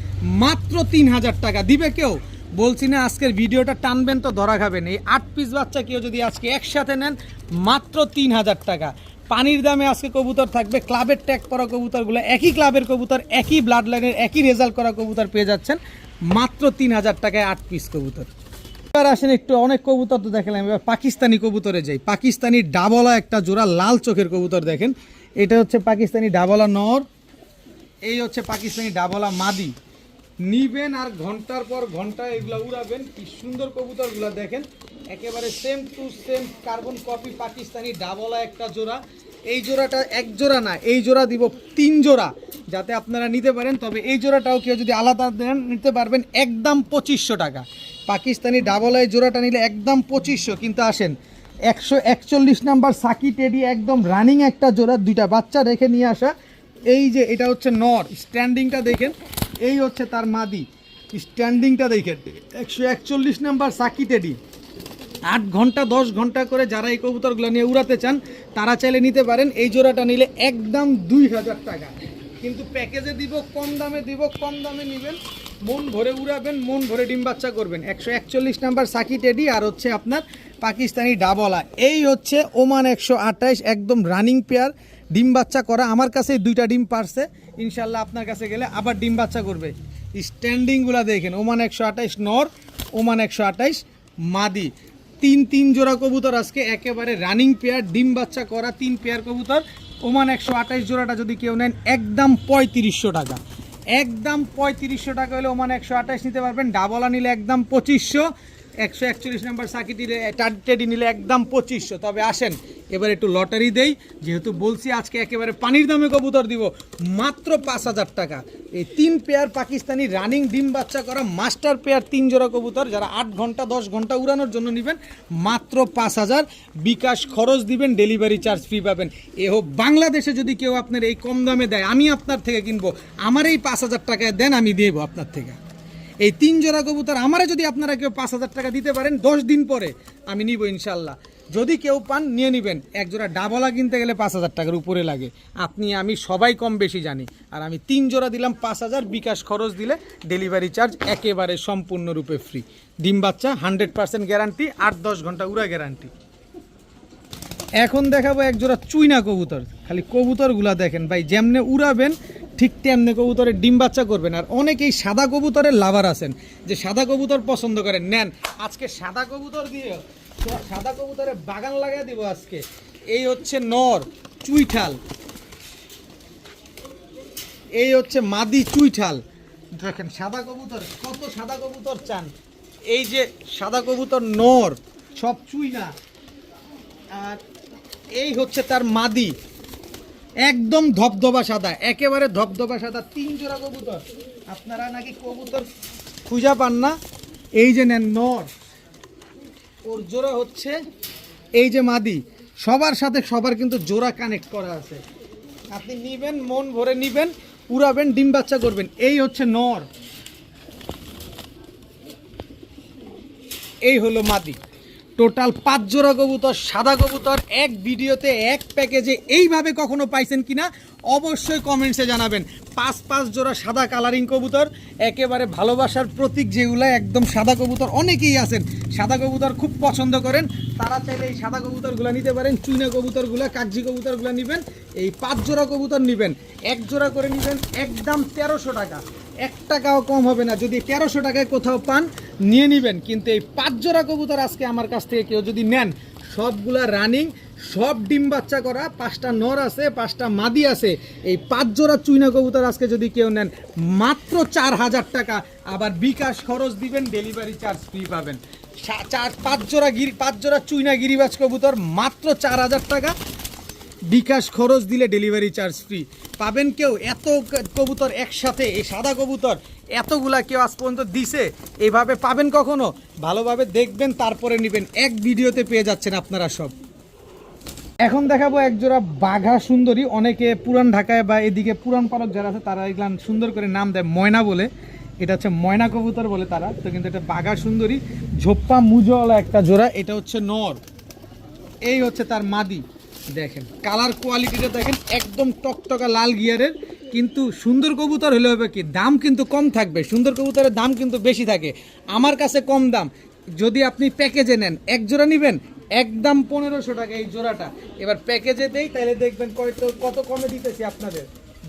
Speaker 2: মাত্র 3000 টাকা দিবে কেউ। বলছি না আজকের ভিডিওটা টানবেন তো ধরা খাবেন। এই 8 পিস বাচ্চা কেউ যদি আজকে একসাথে নেন, মাত্র 3000 টাকা। পানির দামে আজকে কবুতর থাকবে। ক্লাবের ট্যাগ করা কবুতরগুলো, একই ক্লাবের কবুতর, একই ব্লাড লাইনের, একই রেজাল্ট করা কবুতর পেয়ে যাচ্ছেন মাত্র 3000 টাকায় 8 পিস কবুতর। এবার আসেন একটু, অনেক কবুতর তো দেখালাম, এবার পাকিস্তানি কবুতরে যাই। পাকিস্তানি ডাবলা একটা জোড়া লাল চোখের কবুতর দেখেন। এটা হচ্ছে পাকিস্তানি ডাবলা নর, এই হচ্ছে পাকিস্তানি ডাবলা মাদি। নিবেন আর ঘন্টার পর ঘন্টা এগুলা উড়াবেন। কি সুন্দর কবুতরগুলা দেখেন, একেবারে same to same carbon copy Pakistani ডাবলা একটা জোড়া। এই জোড়াটা এক জোড়া না, এই জোড়া দিব 3 জোড়া যাতে আপনারা নিতে পারেন। তবে এই জোড়াটাও কেউ যদি আলাদা দেন নিতে পারবেন, একদম 2500 টাকা। পাকিস্তানি ডাবলা এই জোড়াটা নিলে একদম 2500। কিন্তু আসেন 141 নাম্বার সাকি টেডি, একদম রানিং একটা জোড়া, 2টা বাচ্চা রেখে নিয়ে আসা। এই যে এটা হচ্ছে নর, স্ট্যান্ডিংটা দেখেন, এই হচ্ছে তার মাদি, স্ট্যান্ডিংটা দেখেন। 141 নাম্বার সাকি টেডি। 8 ঘন্টা 10 ঘন্টা করে যারা এই কবুতরগুলো নিয়ে উড়াতে চান তারা চাইলে নিতে পারেন। এই জোড়াটা নিলে একদম 2000 টাকা। কিন্তু প্যাকেজে দিব কম দামে, দিব কম দামে নেবেন, মন ভরে উড়াবেন, মন ভরে ডিম বাচ্চা করবেন। 141 নাম্বার সাকি টেডি আর হচ্ছে আপনার পাকিস্তানি ডাবলা। এই হচ্ছে ওমান 128, একদম রানিং পেয়ার, ডিম বাচ্চা করা। আমার কাছে 2টা ডিম পারছে, ইনশাল্লাহ আপনার কাছে গেলে আবার ডিম বাচ্চা করবে। স্ট্যান্ডিংগুলো দেখেন, ওমান 128 নর, ওমান 128 মাদি। 3 জোড়া কবুতর আজকে একেবারে রানিং পেয়ার, ডিম বাচ্চা করা 3 পেয়ার কবুতর। ওমান 128 জোড়াটা যদি কেউ নেন, একদম 3500 টাকা। একদম 3500 টাকা হলে ওমান 128 নিতে পারবেন। ডাবলা নিলে একদম 2500, 141 নাম্বার সাকিটি টেডি নিলে একদম 2500। তবে আসেন এবার একটু লটারি দেই, যেহেতু বলছি আজকে একেবারে পানির দামে কবুতর দিব, মাত্র 5000 টাকা। এই 3 পেয়ার পাকিস্তানি রানিং ডিম বাচ্চা করা মাস্টার পেয়ার 3 জোড়া কবুতর, যারা 8 ঘন্টা 10 ঘন্টা উড়ানোর জন্য নেবেন মাত্র 5000। বিকাশ খরচ দিবেন, ডেলিভারি চার্জ ফ্রি পাবেন। হোক বাংলাদেশে যদি কেউ আপনার এই কম দামে দেয়, আমি আপনার থেকে কিনবো, আমার এই 5000 টাকায় দেন, আমি দেবো আপনার থেকে। এই 3 জোড়া কবুতর আমারে যদি আপনারা কেউ 5000 টাকা দিতে পারেন, 10 দিন পরে আমি নিব ইনশাল্লাহ। যদি কেউ পান নিয়ে নেবেন। এক জোড়া ডাবলা কিনতে গেলে 5000 টাকার উপরে লাগে, আপনি আমি সবাই কম বেশি জানি। আর আমি 3 জোড়া দিলাম 5000, বিকাশ খরচ দিলে ডেলিভারি চার্জ একেবারে সম্পূর্ণরূপে ফ্রি। ডিম বাচ্চা 100% গ্যারান্টি, 8-10 ঘন্টা উড়া গ্যারান্টি। এখন দেখাবো এক জোড়া চুইনা কবুতর। খালি কবুতরগুলা দেখেন ভাই, যেমনে উড়াবেন ঠিক তেমনি কবুতরের ডিম বাচ্চা করবেন। আর অনেকেই সাদা কবুতরের লাভার আছেন, যে সাদা কবুতর পছন্দ করেন, নেন আজকে সাদা কবুতর দিয়ে সাদা কবুতরের বাগান লাগিয়ে দিব আজকে। এই হচ্ছে নর চুইঠাল, এই হচ্ছে মাদি চুইঠাল। দেখেন সাদা কবুতর, কত সাদা কবুতর চান। এই যে সাদা কবুতর নর, সব চুইনা। আর এই হচ্ছে তার মাদি, একদম ধবধবা সাদা, একেবারে ধবধবা সাদা। 3 জোড়া কবুতর। আপনারা নাকি কবুতর খুঁজা পান না, এই যে নেন নর, ওর জোড়া হচ্ছে এই যে মাদি। সবার সাথে সবার কিন্তু জোড়া কানেক্ট করা আছে। আপনি নিবেন, মন ভরে নিবেন, উড়াবেন, ডিম বাচ্চা করবেন। এই হচ্ছে নর, এই হলো মাদি। টোটাল 5 জোড়া কবুতর, সাদা কবুতর, এক ভিডিওতে এক প্যাকেজে। এইভাবে কখনো পাইছেন কিনা অবশ্যই কমেন্টসে জানাবেন। 5 জোড়া সাদা কালারিং কবুতর, একেবারে ভালোবাসার প্রতীক যেগুলো, একদম সাদা কবুতর। অনেকেই আছেন সাদা কবুতর খুব পছন্দ করেন, তারা চাইলে এই সাদা কবুতরগুলো নিতে পারেন। চুইনা কবুতরগুলো, কাগজি কবুতরগুলো নেবেন, এই 5 জোড়া কবুতর নেবেন, 1 জোড়া করে নেবেন, একদম 1300 টাকা। 1 টাকাও কম হবে না। যদি 1300 টাকায় কোথাও পান নিয়ে নেবেন, কিন্তু এই 5 জোড়া কবুতর আজকে আমার কাছ থেকে কেউ যদি নেন, সবগুলা রানিং, সব ডিম বাচ্চা করা, 5টা নর আছে, 5টা মাদি আছে। এই 5 জোড়া চুইনা কবুতর আজকে যদি কেউ নেন মাত্র 4000 টাকা। আবার বিকাশ খরচ দিবেন, ডেলিভারি চার্জ ফ্রি পাবেন। 5 জোড়া চুইনা গিরিবাজ কবুতর মাত্র 4000 টাকা, বিকাশ খরচ দিলে ডেলিভারি চার্জ ফ্রি পাবেন। কেউ এত কবুতর একসাথে, এই সাদা কবুতর এতগুলা কেউ আজ পর্যন্ত দিছে এইভাবে পাবেন কখনো? ভালোভাবে দেখবেন, তারপরে নেবেন। এক ভিডিওতে পেয়ে যাচ্ছেন আপনারা সব। এখন দেখাবো এক জোড়া বাঘা সুন্দরী। অনেকে পুরান ঢাকায় বা এদিকে পুরান পালক যারা আছে তারা এগুলান সুন্দর করে নাম দেয় ময়না বলে। এটা হচ্ছে ময়না কবুতর বলে তারা, তো কিন্তু এটা বাঘা সুন্দরী, ঝোপ্পা মুজওয়ালা একটা জোড়া। এটা হচ্ছে নর, এই হচ্ছে তার মাদি। দেখেন কালার কোয়ালিটিটা দেখেন, একদম টকটকা লাল গিয়ারের। কিন্তু সুন্দর কবুতর হলে হবে কি, দাম কিন্তু কম থাকবে। সুন্দর কবুতরের দাম কিন্তু বেশি থাকে, আমার কাছে কম দাম। যদি আপনি প্যাকেজে নেন, 1 জোড়া নেবেন একদম 1500 টাকা এই জোড়াটা। এবার প্যাকেজে দেই, তাহলে দেখবেন কত কমে দিতেছি আপনাদের।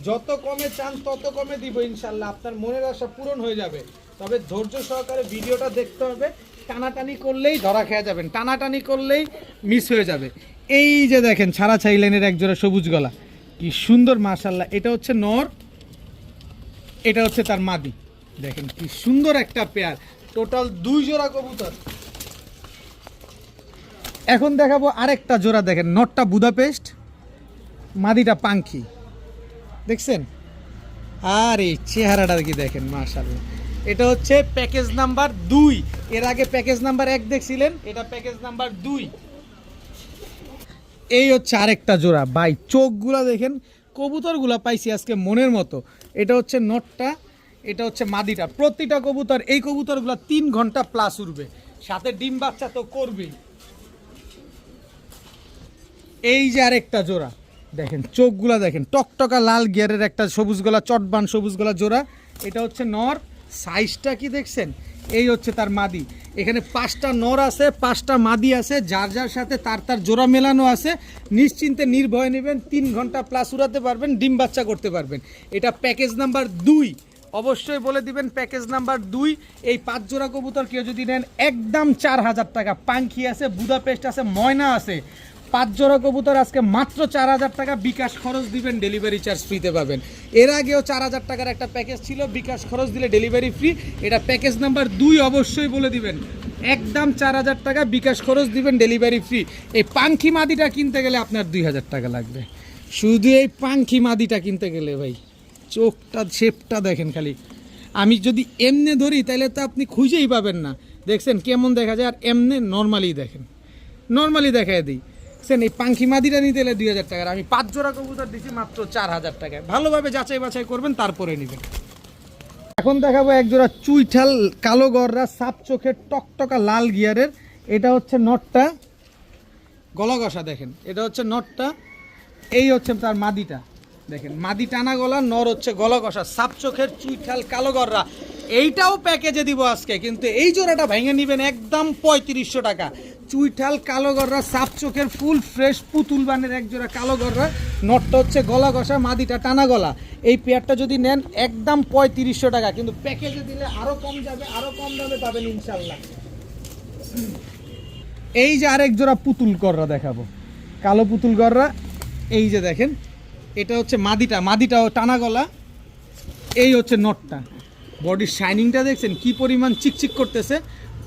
Speaker 2: যত কমে চান তত কমে দিব ইনশাল্লাহ, আপনার মনের আশা পূরণ হয়ে যাবে। তবে ধৈর্য সহকারে ভিডিওটা দেখতে হবে। টানাটানি করলেই ধরা খেয়ে যাবেন, টানাটানি করলেই মিস হয়ে যাবে। এই যে দেখেন ছাড়া ছাই লাইনের এক জোড়া সবুজ গলা, কি সুন্দর মাশাল্লাহ। এটা হচ্ছে নর, এটা হচ্ছে তার মাদি। দেখেন কি সুন্দর একটা পেয়ার। টোটাল 2 জোড়া কবুতর। এখন দেখাবো আরেকটা জোড়া। দেখেন নটটা বুদাপেস্ট, মাদিটা পাঙ্খি। দেখছেন আর এই চেহারাটা কি দেখেন মাশাল্লাহ। এটা হচ্ছে প্যাকেজ নাম্বার 2। এর আগে প্যাকেজ নাম্বার 1 দেখছিলেন, এটা প্যাকেজ নাম্বার 2। এই হচ্ছে আরেকটা জোড়া। ভাই চোখগুলা দেখেন, কবুতরগুলা পাইছি আজকে মনের মতো। এটা হচ্ছে নটটা, এটা হচ্ছে মাদিটা। প্রতিটা কবুতর, এই কবুতরগুলা 3 ঘন্টা প্লাস উড়বে, সাথে ডিম বাচ্চা তো করবেই। এই যে আরেকটা জোড়া দেখেন, চোখগুলা দেখেন, টকটকা লাল গিয়ারের একটা সবুজ গলা, চটবান সবুজ গলা জোড়া। এটা হচ্ছে নর, সাইজটা কি দেখছেন। এই হচ্ছে তার মাদি। এখানে 5টা নর আছে, 5টা মাদি আছে, যার যার সাথে তার জোড়া মেলানো আছে। নিশ্চিন্তে নির্ভয় নেবেন, 3 ঘন্টা প্লাস উড়াতে পারবেন, ডিম বাচ্চা করতে পারবেন। এটা প্যাকেজ নাম্বার 2। অবশ্যই বলে দিবেন প্যাকেজ নাম্বার 2। এই 5 জোড়া কবুতর কেউ যদি নেন একদম 4000 টাকা। পাঙ্খি আছে, বুদাপেস্ট আছে, ময়না আছে। 5 জোড়া কবুতর আজকে মাত্র 4000 টাকা। বিকাশ খরচ দিবেন, ডেলিভারি চার্জ ফ্রিতে পাবেন। এর আগেও 4000 টাকার একটা প্যাকেজ ছিল, বিকাশ খরচ দিলে ডেলিভারি ফ্রি। এটা প্যাকেজ নাম্বার 2, অবশ্যই বলে দিবেন। একদম 4000 টাকা, বিকাশ খরচ দিবেন, ডেলিভারি ফ্রি। এই পাঙ্খি মাদিটা কিনতে গেলে আপনার 2000 টাকা লাগবে, শুধু এই পাঙ্খি মাদিটা কিনতে গেলে ভাই। চোখটা শেপটা দেখেন খালি, আমি যদি এমনে ধরি তাহলে তো আপনি খুঁজেই পাবেন না। দেখছেন কেমন দেখা যায়, আর এমনে নর্মালি দেখেন, নর্মালি দেখায় দিই। দেখছেন এই পাঙ্খি মাদিটা নিতে গেলে 2000 টাকার, আমি 5 জোড়া কবুতর দিচ্ছি মাত্র 4000 টাকায়। ভালোভাবে যাচাই বাছাই করবেন, তারপরে নেবেন। এখন দেখাবো এক জোড়া চুইঠাল কালো গররা সাপ চোখের টকটকা লাল গিয়ারের। এটা হচ্ছে নটটা, গলা ঘষা দেখেন, এটা হচ্ছে নটটা, এই হচ্ছে তার মাদিটা দেখেন, মাদি টানা গলা, নর হচ্ছে গলা ঘষা, সাপ চোখের চুইঠাল কালো গররা। এইটাও প্যাকেজে দিব আজকে, কিন্তু এই জোড়াটা ভেঙে নেবেন একদম 3500 টাকা। চুইঠাল কালো গররা সাপ চোখের ফুল ফ্রেশ পুতুল বানের এক জোড়া কালো গররা, নটটা হচ্ছে গলা ঘষা, মাদিটা টানা গলা। এই পেয়ারটা যদি নেন একদম 3500 টাকা, কিন্তু প্যাকেজে দিলে আরো কম যাবে, আরো কম দামে পাবেন ইনশাল্লাহ। এই যে আরেক জোড়া পুতুল গররা দেখাবো, কালো পুতুল গররা। এই যে দেখেন, এটা হচ্ছে মাদিটা, মাদিটাও টানা গলা, এই হচ্ছে নটটা। বডির শাইনিংটা দেখছেন কি পরিমাণ চিকচিক করতেছে।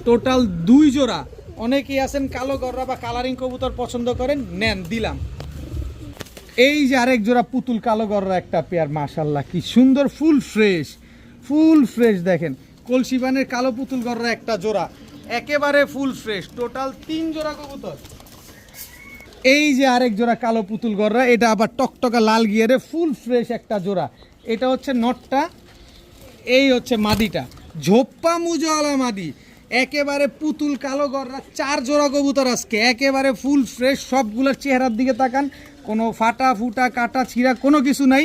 Speaker 2: টোটাল 2 জোড়া। অনেকেই আছেন কালো গররা বা কালারিং কবুতর পছন্দ করেন, নেন দিলাম। এই যে আরেক জোড়া পুতুল কালো গররা একটা পেয়ার, মাশাল্লাহ কি সুন্দর, ফুল ফ্রেশ, ফুল ফ্রেশ দেখেন। কলসিবানের কালো পুতুল গররা একটা জোড়া, একেবারে ফুল ফ্রেশ। টোটাল 3 জোড়া কবুতর। এই যে আরেক জোড়া কালো পুতুল গররা, এটা আবার টকটকা লাল গিয়ারে ফুল ফ্রেশ একটা জোড়া। এটা হচ্ছে নটটা, এই হচ্ছে মাদিটা, ঝোপ্পা মুজওয়ালা মাদি, একেবারে পুতুল কালো গররা। 4 জোড়া কবুতর আজকে, একেবারে ফুল ফ্রেশ। সবগুলোর চেহারার দিকে তাকান, কোনো ফাটা ফুটা কাটা ছিঁড়া কোনো কিছু নাই।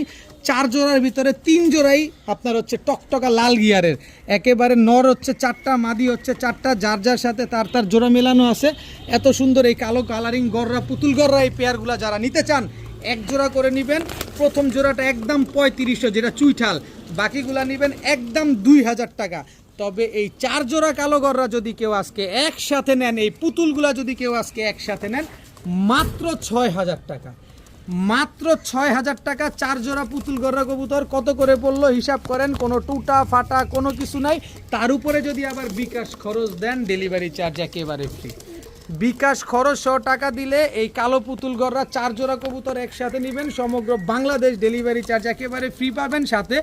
Speaker 2: 4 জোড়ার ভিতরে 3 জোড়াই আপনার হচ্ছে টকটকা লাল গিয়ারের। একেবারে নর হচ্ছে 4টা, মাদি হচ্ছে 4টা, যার যার সাথে তার তার জোড়া মেলানো আছে। এত সুন্দর এই কালো কালারিং গররা, পুতুল গররা, এই পেয়ারগুলো যারা নিতে চান এক জোড়া করে নেবেন। প্রথম জোড়াটা একদম 3500, যেটা চুইঠাল। বাকিগুলা নেবেন একদম 2000 টাকা। তবে এই 4 জোড়া কালো গররা যদি কেউ আজকে একসাথে নেন, এই পুতুলগুলা যদি কেউ আজকে একসাথে নেন, মাত্র 6000 টাকা, মাত্র 6000 টাকা। 4 জোড়া পুতুল গররা কবুতর কত করে পড়লো হিসাব করেন, কোনো টুটা ফাটা কোনো কিছু নাই। তার উপরে যদি আবার বিকাশ খরচ দেন, ডেলিভারি চার্জ একেবারে ফ্রি। বিকাশ খরচ 100 টাকা দিলে এই কালো পুতুল গররা 4 জোড়া কবুতর একসাথে নেবেন, সমগ্র বাংলাদেশ ডেলিভারি চার্জ একেবারে ফ্রি পাবেন, সাথে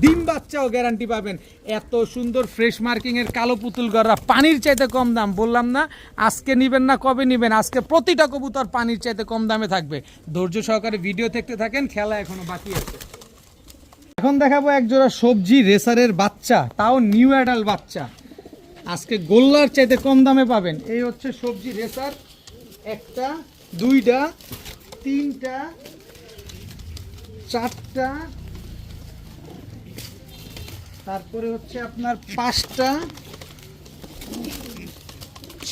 Speaker 2: ডিম বাচ্চাও গ্যারান্টি পাবেন। এত সুন্দর ফ্রেশ মার্কিংয়ের কালো পুতুল গররা, পানির চাইতে কম দাম। বললাম না আজকে নেবেন না কবে নেবেন, আজকে প্রতিটা কবুতর পানির চাইতে কম দামে থাকবে। ধৈর্য সহকারে ভিডিও দেখতে থাকেন, খেলা এখনো বাকি আছে। এখন দেখাবো এক জোড়া সবজি রেসারের বাচ্চা, তাও নিউ অ্যাডাল্ট বাচ্চা। আজকে গোল্লার চাইতে কম দামে পাবেন। এই হচ্ছে সবজি রেসার, 1টা 2টা 3টা 4টা, তারপরে হচ্ছে আপনার 5টা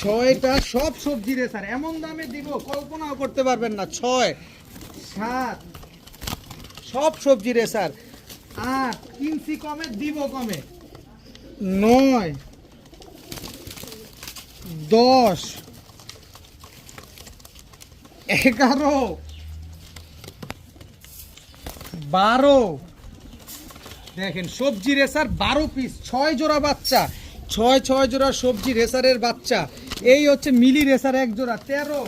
Speaker 2: 6টা, সব সবজি রেসার। এমন দামে দিব কল্পনাও করতে পারবেন না। 6 7 সব সবজি রেসার। 8 কিনছি কমে, দিব কমে। 9 10 11 12 দেখেন সবজি রেসার 12 পিস, 6 জোড়া বাচ্চা, 6 জোড়া সবজি রেসারের বাচ্চা। এই হচ্ছে মিলি রেসার এক জোড়া 13,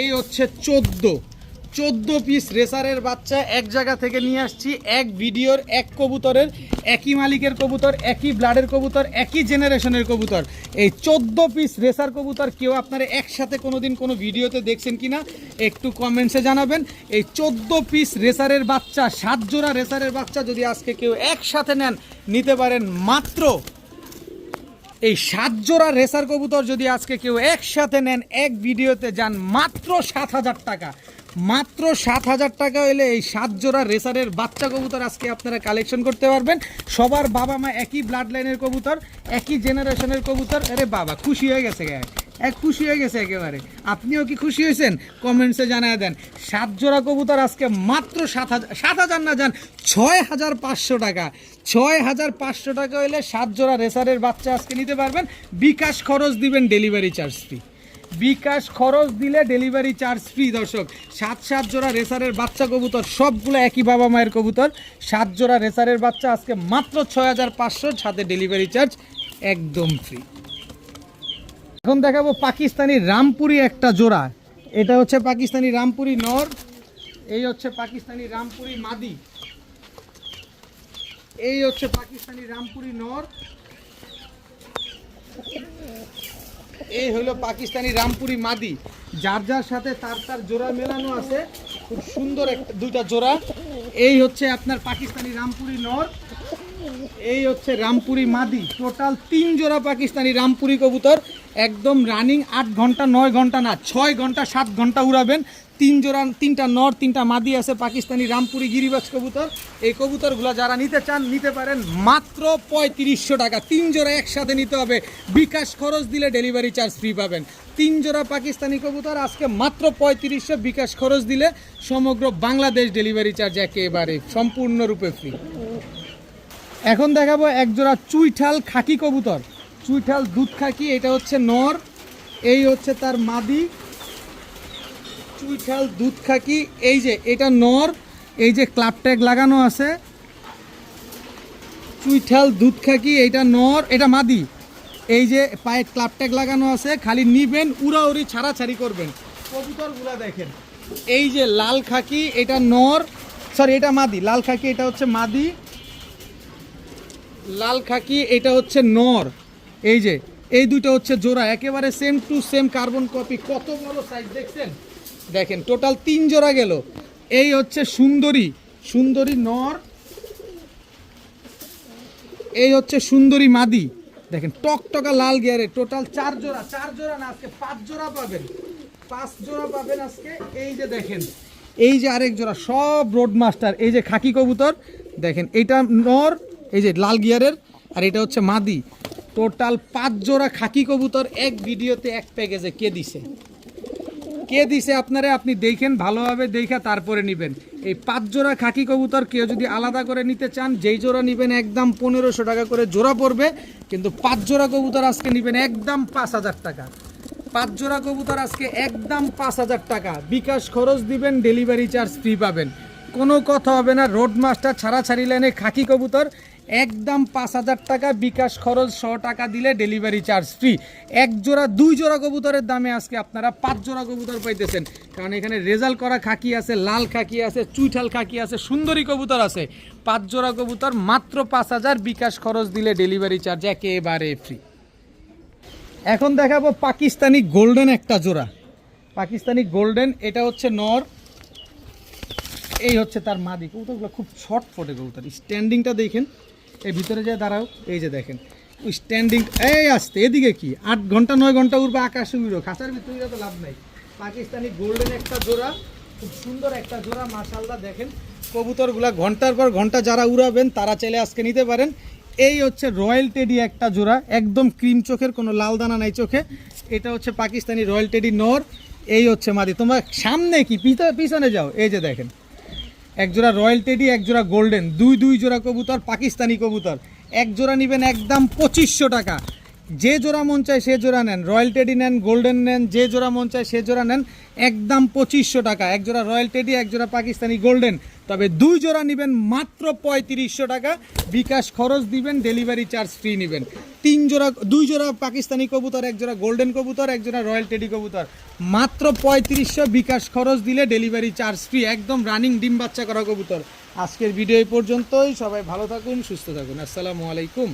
Speaker 2: এই হচ্ছে 14 পিস রেসারের বাচ্চা এক জায়গা থেকে নিয়ে আসছি। এক ভিডিওর এক কবুতরের, একই মালিকের কবুতর, একই ব্লাডের কবুতর, একই জেনারেশনের কবুতর। এই 14 পিস রেসার কবুতর কেউ আপনারা একসাথে কোনোদিন কোনো ভিডিওতে দেখছেন কিনা একটু কমেন্টসে জানাবেন। এই 14 পিস রেসারের বাচ্চা, 7 জোড়া রেসারের বাচ্চা যদি আজকে কেউ একসাথে নেন, নিতে পারেন মাত্র এই 7 জোড়া রেসার কবুতর যদি আজকে কেউ একসাথে নেন, এক ভিডিওতে যান মাত্র 7000 টাকা। মাত্র 7000 টাকা হলে এই 7 জোড়া রেসারের বাচ্চা কবুতর আজকে আপনারা কালেকশন করতে পারবেন। সবার বাবা মা একই ব্লাড লাইনের কবুতর, একই জেনারেশনের কবুতর। আরে বাবা খুশি হয়ে গেছে, খুশি হয়ে গেছে একেবারে। আপনিও কি খুশি হয়েছেন? কমেন্টসে জানায় দেন। 7 জোড়া কবুতর আজকে মাত্র 7000 না, যান 6500 টাকা। 6500 টাকা হলে 7 জোড়া রেসারের বাচ্চা আজকে নিতে পারবেন। বিকাশ খরচ দিবেন, ডেলিভারি চার্জ ফ্রি। বিকাশ খরচ দিলে ডেলিভারি চার্জ ফ্রি। দর্শক 7 জোড়া রেসারের বাচ্চা কবুতর, সবগুলো একই বাবা মায়ের কবুতর। 7 জোড়া রেসারের বাচ্চা আজকে মাত্র 6500, সাথে ডেলিভারি চার্জ একদম ফ্রি। এখন দেখাবো পাকিস্তানি রামপুরি একটা জোড়া। এটা হচ্ছে পাকিস্তানি রামপুরি নর, এই হচ্ছে পাকিস্তানি রামপুরি মাদি, এই হচ্ছে পাকিস্তানি রামপুরি নর, এই হলো পাকিস্তানি রামপুরি মাদি। যার যার সাথে তার তার জোড়া মেলানো আছে, খুব সুন্দর একটা দুইটা জোড়া। এই হচ্ছে আপনার পাকিস্তানি রামপুরি নর, এই হচ্ছে রামপুরি মাদি। টোটাল 3 জোড়া পাকিস্তানি রামপুরি কবুতর, একদম রানিং। 8 ঘন্টা 9 ঘন্টা না, 6 ঘন্টা 7 ঘন্টা উড়াবেন। 3 জোড়া, 3টা নর 3টা মাদি আছে পাকিস্তানি রামপুরি গিরিবাজ কবুতর। এই কবুতরগুলো যারা নিতে চান নিতে পারেন মাত্র 3500 টাকা। 3 জোড়া একসাথে নিতে হবে, বিকাশ খরচ দিলে ডেলিভারি চার্জ ফ্রি পাবেন। 3 জোড়া পাকিস্তানি কবুতর আজকে মাত্র 3500, বিকাশ খরচ দিলে সমগ্র বাংলাদেশ ডেলিভারি চার্জ একেবারে সম্পূর্ণরূপে ফ্রি। এখন দেখাবো এক জোড়া চুইঠাল খাকি কবুতর, চুইঠাল দুধ খাকি। এটা হচ্ছে নর, এই হচ্ছে তার মাদি। চুইঠাল দুধ খাকি, এই যে এটা নর, এই যে ক্লাব ট্যাগ লাগানো আছে। চুইঠাল দুধ খাকি, এটা নর, এটা মাদি। এই যে পায়ে ক্লাব ট্যাগ লাগানো আছে, খালি নিবেন উড়াউড়ি ছাড়াছাড়ি করবেন। কবুতরগুলা দেখেন, এই যে লাল খাকি এটা নর, সরি এটা মাদি। লাল খাকি এটা হচ্ছে মাদি, লাল খাকি এটা হচ্ছে নর। এই যে এই দুটো হচ্ছে জোড়া, একেবারে same to same carbon copy. কত বড় সাইজ দেখছেন, দেখেন টোটাল 3 জোড়া গেল। এই হচ্ছে সুন্দরী, সুন্দরী নর, এই হচ্ছে সুন্দরী মাদি। দেখেন টকটকা লাল গিয়ারে। টোটাল 4 জোড়া, 4 জোড়া না আজকে 5 জোড়া পাবেন, 5 জোড়া পাবেন আজকে। এই যে দেখেন, এই যে আরেক জোড়া, সব রোড মাস্টার। এই যে খাকি কবুতর দেখেন, এটা নর, এই যে লাল গিয়ারের, আর এটা হচ্ছে মাদি। টোটাল 5 জোড়া খাকি কবুতর এক ভিডিওতে এক প্যাকেজে। কে দিছে, কে দিছে আপনারা? আপনি দেখেন ভালোভাবে, দেখা তারপরে নেবেন। এই 5 জোড়া খাকি কবুতর কেউ যদি আলাদা করে নিতে চান, যেই জোড়া নেবেন একদম 1500 টাকা করে জোড়া পড়বে। কিন্তু 5 জোড়া কবুতর আজকে নেবেন একদম 5000 টাকা। 5 জোড়া কবুতর আজকে একদম 5000 টাকা। বিকাশ খরচ দিবেন, ডেলিভারি চার্জ ফ্রি পাবেন, কোনো কথা হবে না। রোড মাস্টার ছাড়াছাড়ি লাইনে খাকি কবুতর একদম 5000 টাকা, বিকাশ খরচ 100 টাকা দিলে ডেলিভারি চার্জ ফ্রি। 1 জোড়া 2 জোড়া কবুতরের দামে আজকে আপনারা 5 জোড়া কবুতর পাইতেছেন। কারণ এখানে রেজাল্ট করা খাকি আছে, লাল খাকি আছে, চুইঠাল খাকি আছে, সুন্দরী কবুতর আছে। 5 জোড়া কবুতর মাত্র 5000, বিকাশ খরচ দিলে ডেলিভারি চার্জ একেবারে ফ্রি। এখন দেখাবো পাকিস্তানি গোল্ডেন একটা জোড়া, পাকিস্তানি গোল্ডেন। এটা হচ্ছে নর, এই হচ্ছে তার মাদি। কবুতরগুলো খুব শর্ট ফোটে কবুতর। স্ট্যান্ডিংটা দেখেন, এই ভিতরে যা দাঁড়াও, এই যে দেখেন ওই স্ট্যান্ডিং। এই আসতে এদিকে কি 8 ঘন্টা 9 ঘন্টা উড়বে আকাশে উড়ো, খাঁচার ভিতরে তো লাভ নাই। পাকিস্তানি গোল্ডেন একটা জোড়া, খুব সুন্দর একটা জোড়া মাশাআল্লাহ। দেখেন কবুতরগুলা ঘন্টার পর ঘন্টা যারা উড়াবেন তারা চাইলে আজকে নিতে পারেন। এই হচ্ছে রয়্যাল টেডি একটা জোড়া, একদম ক্রিম চোখের, কোনো লাল দানা নাই চোখে। এটা হচ্ছে পাকিস্তানি রয়্যাল টেডি নর, এই হচ্ছে মাদি। তোমরা সামনে কি পিছনে যাও, এই যে দেখেন এক জোড়া রয়্যাল টেডি, এক জোড়া গোল্ডেন, দুই জোড়া কবুতর পাকিস্তানি কবুতর। এক জোড়া নেবেন একদম 2500 টাকা। যে জোড়া মন চায় সে জোড়া নেন, রয়্যাল টেডি নেন, গোল্ডেন নেন, যে জোড়া মন চায় সে জোড়া নেন, একদম 2500 টাকা। এক জোড়া রয়্যাল টেডি, এক জোড়া পাকিস্তানি গোল্ডেন। তবে 2 জোড়া নেবেন মাত্র 3500 টাকা, বিকাশ খরচ দিবেন, ডেলিভারি চার্জ ফ্রি নেবেন। 2 জোড়া পাকিস্তানি কবুতর, এক জোড়া গোল্ডেন কবুতর, এক জোড়া রয়্যাল টেডি কবুতর, মাত্র 3500, বিকাশ খরচ দিলে ডেলিভারি চার্জ ফ্রি। একদম রানিং ডিম বাচ্চা করা কবুতর। আজকের ভিডিও এই পর্যন্তই। সবাই ভালো থাকুন, সুস্থ থাকুন। আসসালামু আলাইকুম।